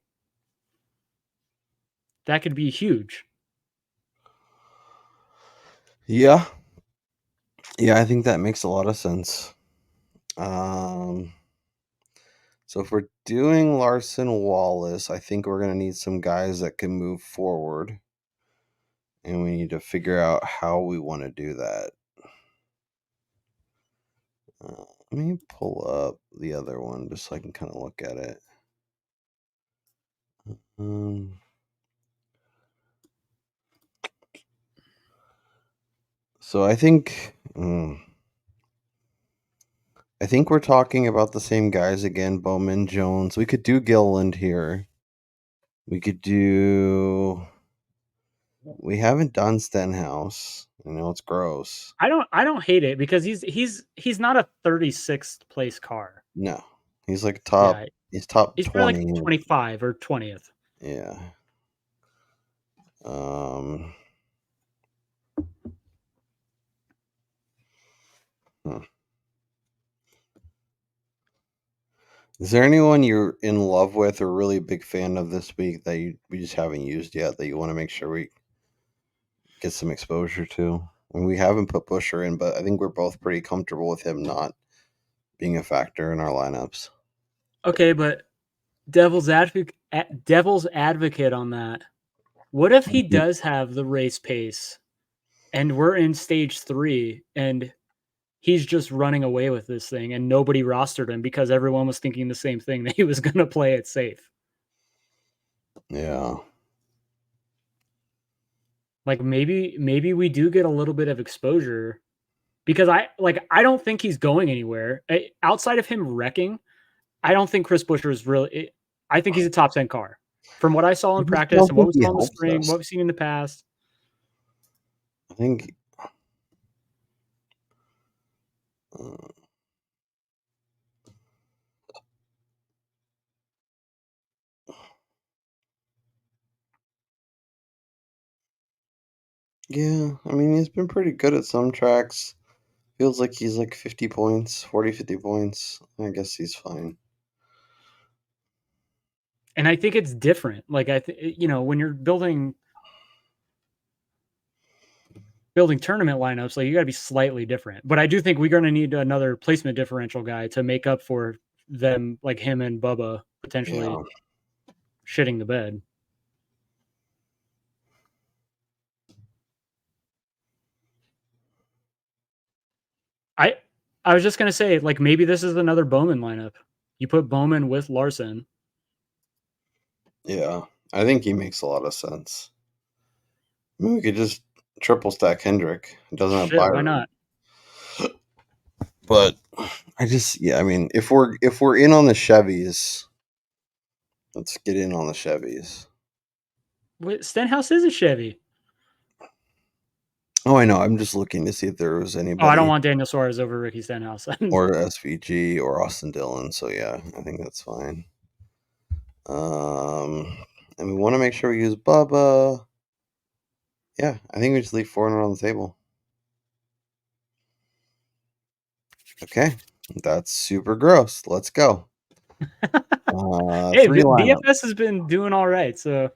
that could be huge. Yeah. Yeah, I think that makes a lot of sense. So if we're doing Larson Wallace, I think we're going to need some guys that can move forward. And we need to figure out how we want to do that. Let me pull up the other one just so I can kind of look at it. So I think we're talking about the same guys again. Bowman, Jones. We could do Gilliland here. We could do. We haven't done Stenhouse. I know it's gross. I don't hate it because he's not a 36th place car. No, he's like top. Yeah, he's top. He's 20. probably like 25 or 20th. Yeah. Is there anyone you're in love with or really big fan of this week that we just haven't used yet that you want to make sure we get some exposure to? I mean, we haven't put Busher in, but I think we're both pretty comfortable with him not being a factor in our lineups. Okay, but devil's advocate on that. What if he does have the race pace and we're in stage 3 and he's just running away with this thing and nobody rostered him because everyone was thinking the same thing, that he was going to play it safe? Yeah. Like maybe we do get a little bit of exposure because I don't think he's going anywhere outside of him wrecking. I don't think Chris Buescher is really. I think he's a top 10 car from what I saw I in just practice don't and what think we he saw in the helps spring, us. what we've seen in the past. I think. Uh, yeah, I mean, he's been pretty good at some tracks. Feels like he's like 50 points, 40, 50 points. I guess he's fine. And I think it's different. Like when you're building tournament lineups, like you got to be slightly different. But I do think we're going to need another placement differential guy to make up for them, like him and Bubba potentially Yeah. shitting the bed. I was just going to say, like, maybe this is another Bowman lineup. You put Bowman with Larson. Yeah. I think he makes a lot of sense. I mean, we could just triple stack Hendrick. It doesn't have Shit, why Byron. not? But I mean, if we're in on the Chevys, let's get in on the Chevys. Stenhouse is a Chevy. Oh, I know. I'm just looking to see if there was Oh, I anybody don't want Daniel Suarez over Ricky Stenhouse. or SVG or Austin Dillon. So yeah, I think that's fine. And we want to make sure we use Bubba. Yeah, I think we just leave 400 on the table. Okay, that's super gross. Let's go. Hey, Three lineups. DFS has been doing all right, so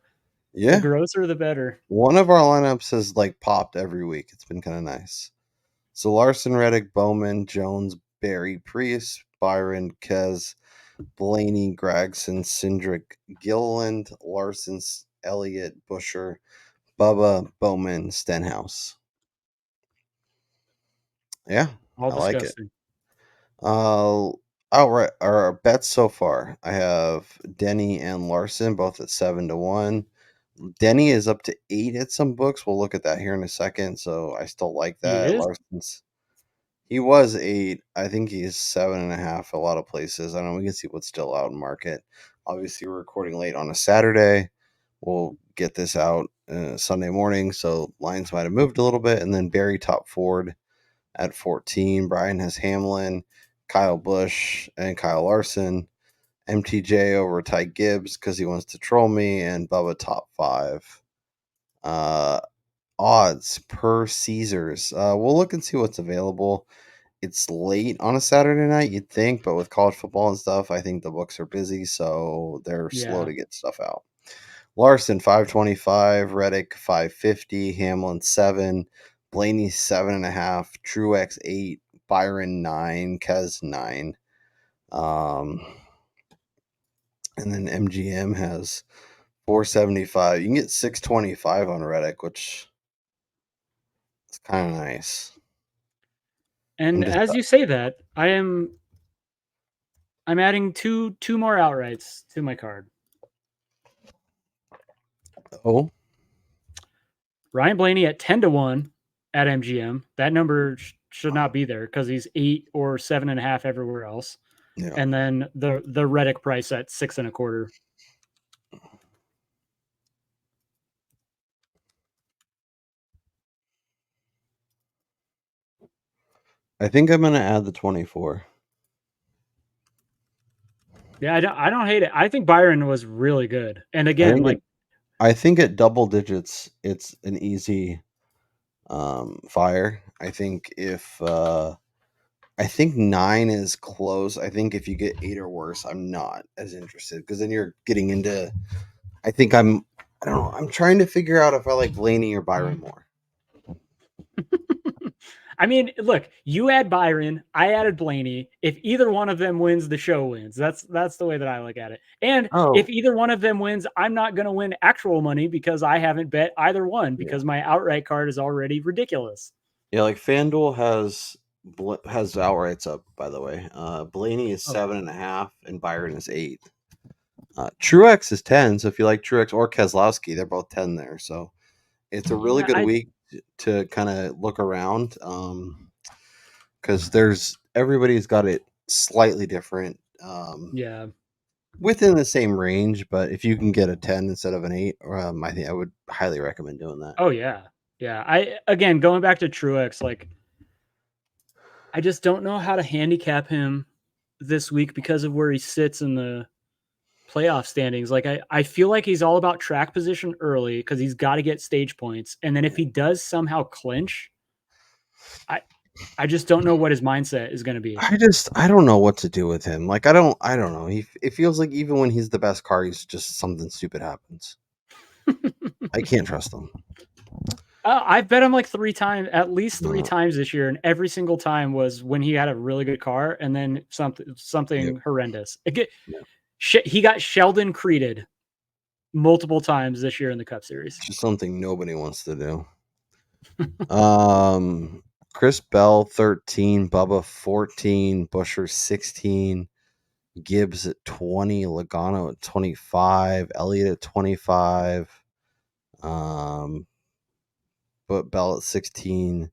the Yeah, grosser the better. one of our lineups has like popped every week. It's been kind of nice. So Larson, Reddick, Bowman, Jones, Barry, Priest, Byron, Kez, Blaney, Gregson, Cindric, Gilliland, Larson, Elliott, Busher, Bubba, Bowman, Stenhouse. Yeah, All I like it. disgusting. Outright our bets so far. I have Denny and Larson both at 7-1. Denny is up to 8 at some books. We'll look at that here in a second. So I still like He that. is? Larson's he was 8. I think he's 7.5 a lot of places. I don't know. We can see what's still out in market. Obviously, we're recording late on a Saturday. We'll get this out Sunday morning, so lines might have moved a little bit. And then Barry top Ford at 14. Brian has Hamlin, Kyle Busch, and Kyle Larson. MTJ over Ty Gibbs because he wants to troll me, and Bubba top 5. Odds per Caesars. We'll look and see what's available. It's late on a Saturday night, you'd think, but with college football and stuff, I think the books are busy, so they're slow Yeah. to get stuff out. Larson 525, Reddick 550, Hamlin 7, Blaney 7.5, Truex 8, Byron 9, Kez 9. And then MGM has 475. You can get 625 on Reddick, which is kind of nice. And as you say that, I'm adding two more outrights to my card. Oh, Ryan Blaney at 10-1 at MGM. That number should not be there because he's 8 or 7.5 everywhere else. yeah. And then the Reddick price at 6.25. I think I'm going to add the 24. Yeah, I don't hate it. I think Byron was really good. And again, I think at double digits, it's an easy fire. I think I think 9 is close. I think if you get 8 or worse, I'm not as interested because then you're getting into. I don't know. I'm trying to figure out if I like Blaney or Byron more. I mean, look, you add Byron, I added Blaney. If either one of them wins, the show wins. That's the way that I look at it. And if either one of them wins, I'm not going to win actual money because I haven't bet either one because my outright card is already ridiculous. Yeah, like FanDuel has outrights up. By the way, Blaney is 7.5 and Byron is 8. Truex is 10. So if you like Truex or Keselowski, they're both 10 there. So It's a really good week to kind of look around, because everybody's got it slightly different. Yeah. Within the same range, but if you can get a 10 instead of an 8, I think I would highly recommend doing that. Oh yeah. Yeah. Again, going back to Truex, like I just don't know how to handicap him this week because of where he sits in the playoff standings. Like I feel like he's all about track position early because he's got to get stage points. And then if he does somehow clinch, I just don't know what his mindset is going to be. I don't know what to do with him. Like I don't know. It feels like even when he's the best car, he's just something stupid happens. I can't trust him. I've bet him like 3 times, at least 3 times this year, and every single time was when he had a really good car, and then something horrendous. He got Sheldon Creeded multiple times this year in the Cup Series. Just something nobody wants to do. Chris Bell 13, Bubba 14, Buescher 16, Gibbs at 20, Logano at 25, Elliott at 25, but Bell at 16,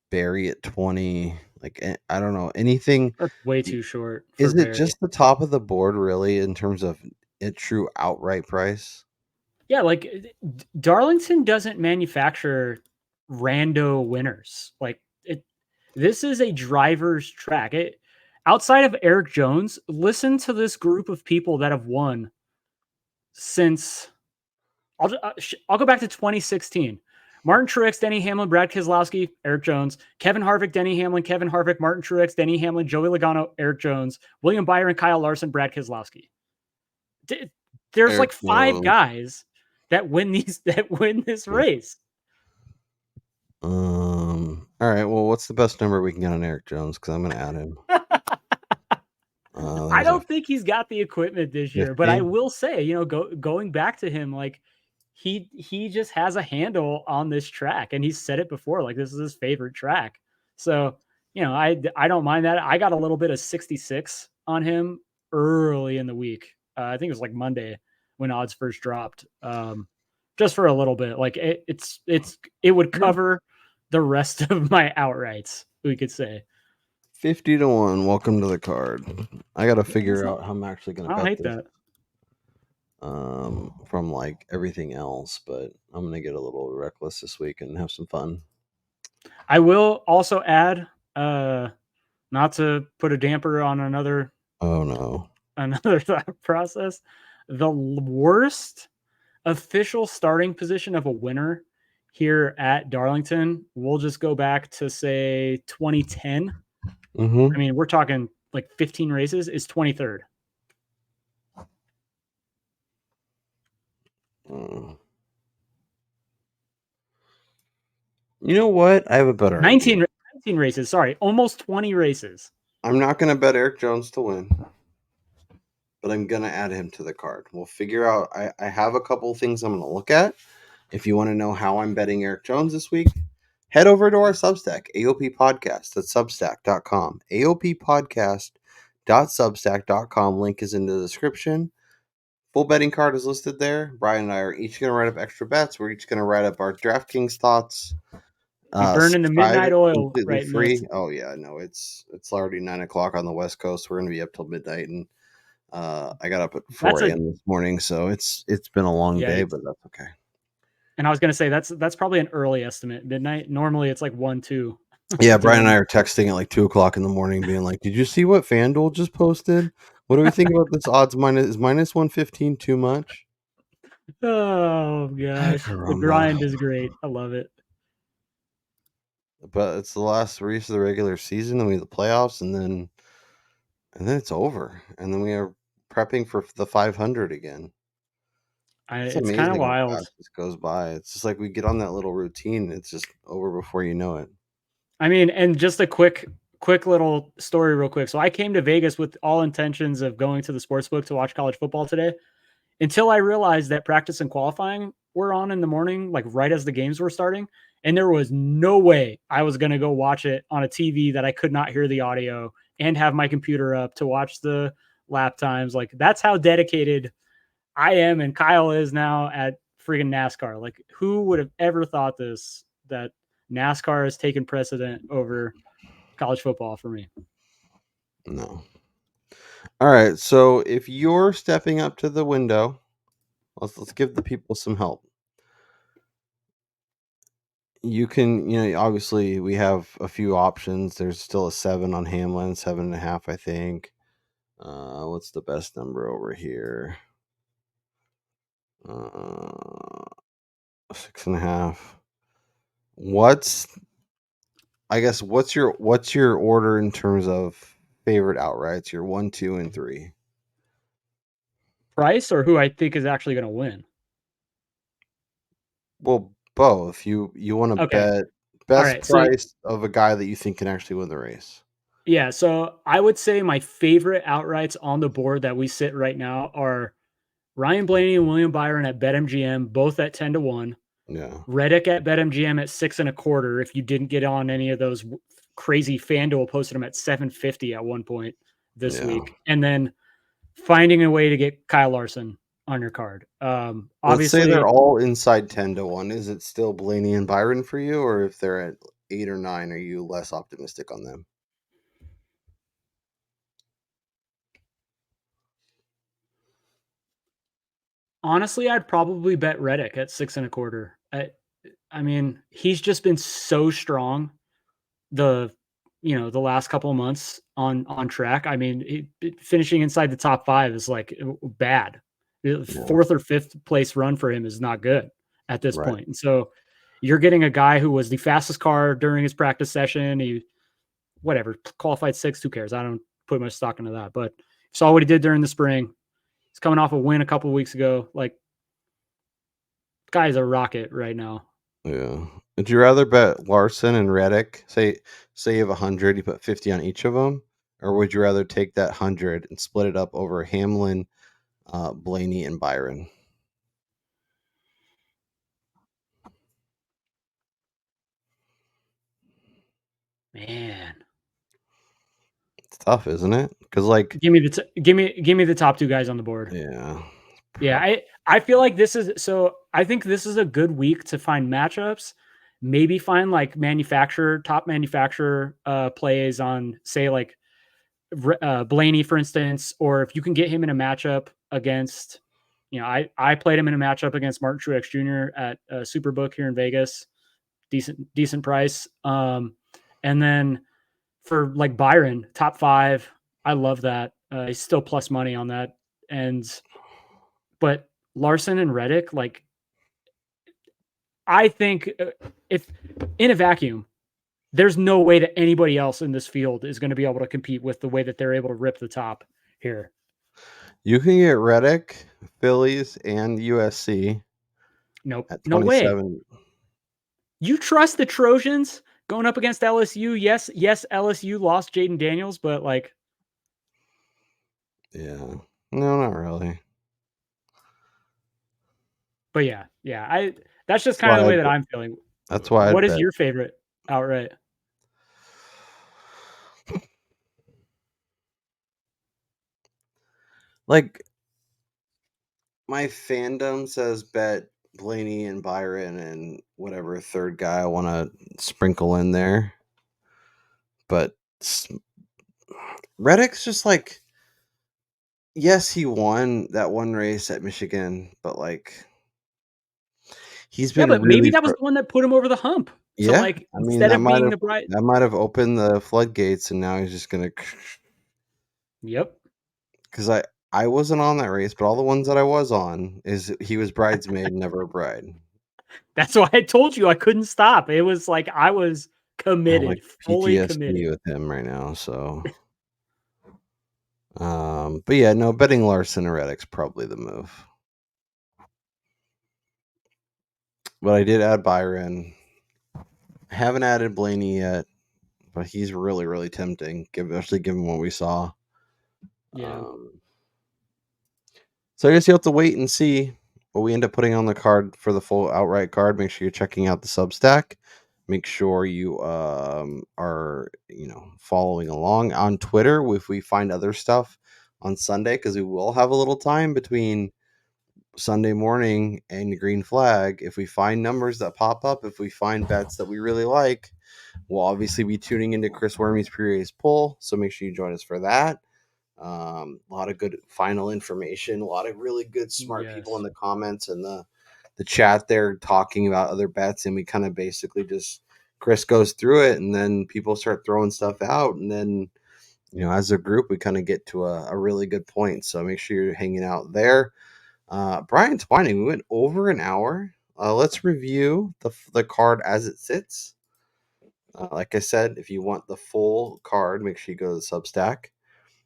Barry at 20. Like I don't know anything. That's way too short. Is it just the top of the board really in terms of a true outright price? Yeah, like Darlington doesn't manufacture rando winners. Like this is a driver's track. Outside of Eric Jones, listen to this group of people that have won since. I'll go back to 2016. Martin Truex, Denny Hamlin, Brad Keselowski, Eric Jones, Kevin Harvick, Denny Hamlin, Kevin Harvick, Martin Truex, Denny Hamlin, Joey Logano, Eric Jones, William Byron, Kyle Larson, Brad Keselowski. There's Eric like 5 Jones. guys that win this race. All right. Well, what's the best number we can get on Eric Jones? Because I'm going to add him. I don't think he's got the equipment this year, but I will say, going back to him, like he just has a handle on this track, and he's said it before, like this is his favorite track. So, I don't mind that. I got a little bit of 66 on him early in the week. I think it was like Monday when odds first dropped. Just for a little bit, like it would cover the rest of my outrights, we could say. 50 to 1. Welcome to the card. I got to figure out how I'm actually going to bet this. That. From like everything else, but I'm going to get a little reckless this week and have some fun. I will also add, not to put a damper on another. Oh no. Another thought process. The worst official starting position of a winner here at Darlington, we'll just go back to say 2010. Mm-hmm. I mean, we're talking like 15 races, is 23rd. You know what? I have a better 19 races. Sorry, almost 20 races. I'm not going to bet Eric Jones to win, but I'm going to add him to the card. We'll figure out. I have a couple things I'm going to look at. If you want to know how I'm betting Eric Jones this week, head over to our Substack, AOP Podcast at substack.com. AOP Podcast.substack.com. Link is in the description. Full betting card is listed there. Brian and I are each going to write up extra bets. We're each going to write up our DraftKings thoughts. Burning the midnight oil right free. Oh yeah, no, it's already 9:00 on the West Coast. We're going to be up till midnight, and I got up at 4 a.m. this morning, so it's been a long day, but that's okay. And I was going to say that's probably an early estimate. Midnight. Normally it's like 1-2. Yeah, Brian and I are texting at like 2:00 in the morning, being like, "Did you see what FanDuel just posted? What do we think about this odds minus? Is minus 115 too much?" Oh gosh, the grind is great. I love it. But it's the last race of the regular season, then we have the playoffs, and then it's over, and then we are prepping for the 500 again. It's kind of wild. How fast this goes by. It's just like we get on that little routine. It's just over before you know it. I mean, and just a quick little story real quick. So I came to Vegas with all intentions of going to the sportsbook to watch college football today, until I realized that practice and qualifying were on in the morning, like right as the games were starting. And there was no way I was going to go watch it on a TV that I could not hear the audio and have my computer up to watch the lap times. Like that's how dedicated I am and Kyle is now at freaking NASCAR. Like, who would have ever thought this, that NASCAR has taken precedent over college football for me? No. All right. So if you're stepping up to the window, let's give the people some help. You can, obviously we have a few options. There's still a 7 on Hamlin, 7.5, I think. What's the best number over here? 6.5. What's your order in terms of favorite outrights? Your 1, 2, and 3. Price or who I think is actually going to win? Well, both. You want to Okay. bet All best right. So price of a guy that you think can actually win the race. yeah, so I would say my favorite outrights on the board that we sit right now are Ryan Blaney and William Byron at BetMGM, both at 10-1. Yeah. Reddick at BetMGM at 6.25. If you didn't get on any of those, crazy FanDuel posted him at 750 at one point this Yeah. week, and then finding a way to get Kyle Larson on your card. Let's say they're Obviously, all inside 10-1. Is it still Blaney and Byron for you, or if they're at 8 or 9, are you less optimistic on them? honestly, I'd probably bet Reddick at 6.25. I mean, he's just been so strong the the last couple of months on track. I mean, finishing inside the top 5 is like bad. The Yeah. 4th or 5th place run for him is not good at this Right. point. And so you're getting a guy who was the fastest car during his practice session. He whatever qualified 6th. Who cares? I don't put much stock into that. But saw what he did during the spring. He's coming off a win a couple of weeks ago. Like, guy's a rocket right now. Yeah. Would you rather bet Larson and Reddick? Say you have 100, you put 50 on each of them, or would you rather take that 100 and split it up over Hamlin, Blaney, and Byron? Man, It's tough, isn't it? Because give me the top 2 guys on the board. yeah, Yeah, I feel like this is so I think this is a good week to find matchups. Maybe find like top manufacturer plays on, say, like Blaney, for instance, or if you can get him in a matchup against, I played him in a matchup against Martin Truex Jr. at Superbook here in Vegas, decent price. And then for like Byron, top 5, I love that. He's still plus money on that, but Larson and Reddick, like, I think if in a vacuum, there's no way that anybody else in this field is going to be able to compete with the way that they're able to rip the top here. you can get Reddick, Phillies, and USC Nope, at no way. 27. You trust the Trojans going up against LSU? Yes, LSU lost Jaden Daniels, but like, Yeah, no, not really. but yeah, that's just That's kind of why the I. way that I'm feeling. That's why I'd What is bet. your favorite outright? Like, my fandom says bet Blaney and Byron and whatever third guy I want to sprinkle in there, but Reddick's just like, yes, he won that one race at Michigan, but like, he's Yeah, been but maybe really. that was the one that put him over the hump. To Yeah, like, I mean instead of being the bright. that might have opened the floodgates, and now he's just gonna. Yep. Because I wasn't on that race, but all the ones that I was on is he was bridesmaid, never a bride. That's why I told you I couldn't stop. It was like I was I have like committed, fully committed. PTSD with him right now, so. But yeah, no, betting Larson and Reddick's probably the move. But I did add Byron. I haven't added Blaney yet, but he's really, really tempting, especially given what we saw. Yeah. So I guess you have to wait and see what we end up putting on the card for the full outright card. Make sure you're checking out the Substack. Make sure you are following along on Twitter if we find other stuff on Sunday, because we will have a little time between Sunday morning and the green flag. If we find numbers that pop up, if we find bets that we really like, we'll obviously be tuning into Chris Wormy's pre-race poll. So make sure you join us for that. A lot of good final information, a lot of really good, smart people in the comments and the chat there talking about other bets. And we kind of basically just, Chris goes through it and then people start throwing stuff out. And then, as a group, we kind of get to a really good point. So make sure you're hanging out there. Brian Twining, we went over an hour. Let's review the card as it sits. Like I said, if you want the full card, make sure you go to the Substack.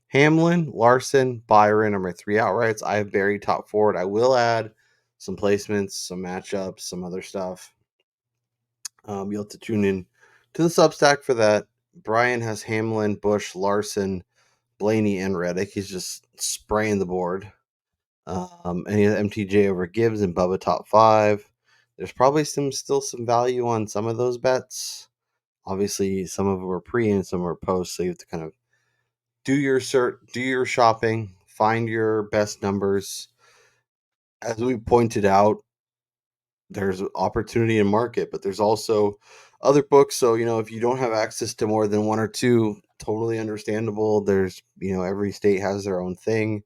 Hamlin, Larson, Byron are my 3 outrights. I have Barry top forward. I will add some placements, some matchups, some other stuff. You'll have to tune in to the Substack for that. Brian has Hamlin, Bush, Larson, Blaney, and Reddick. He's just spraying the board. And he has MTJ over Gibbs and Bubba top 5. There's probably still some value on some of those bets. Obviously, some of them are pre and some are post, so you have to kind of do your shopping, find your best numbers. As we pointed out, there's opportunity in market, but there's also other books. So, if you don't have access to more than one or two, totally understandable. There's, every state has their own thing.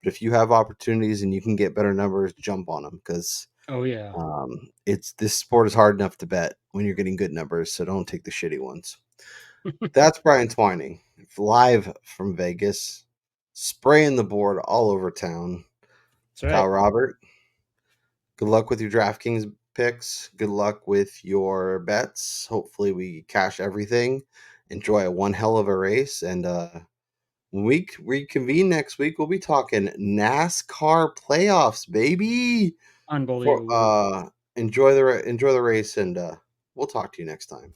But if you have opportunities and you can get better numbers, jump on them because this sport is hard enough to bet when you're getting good numbers. So don't take the shitty ones. That's Brian Twining, live from Vegas, spraying the board all over town. That's right. Kyle Robert, good luck with your DraftKings picks. Good luck with your bets. Hopefully we cash everything. Enjoy one hell of a race. And when we reconvene next week, we'll be talking NASCAR playoffs, baby. Unbelievable. Enjoy the race, and we'll talk to you next time.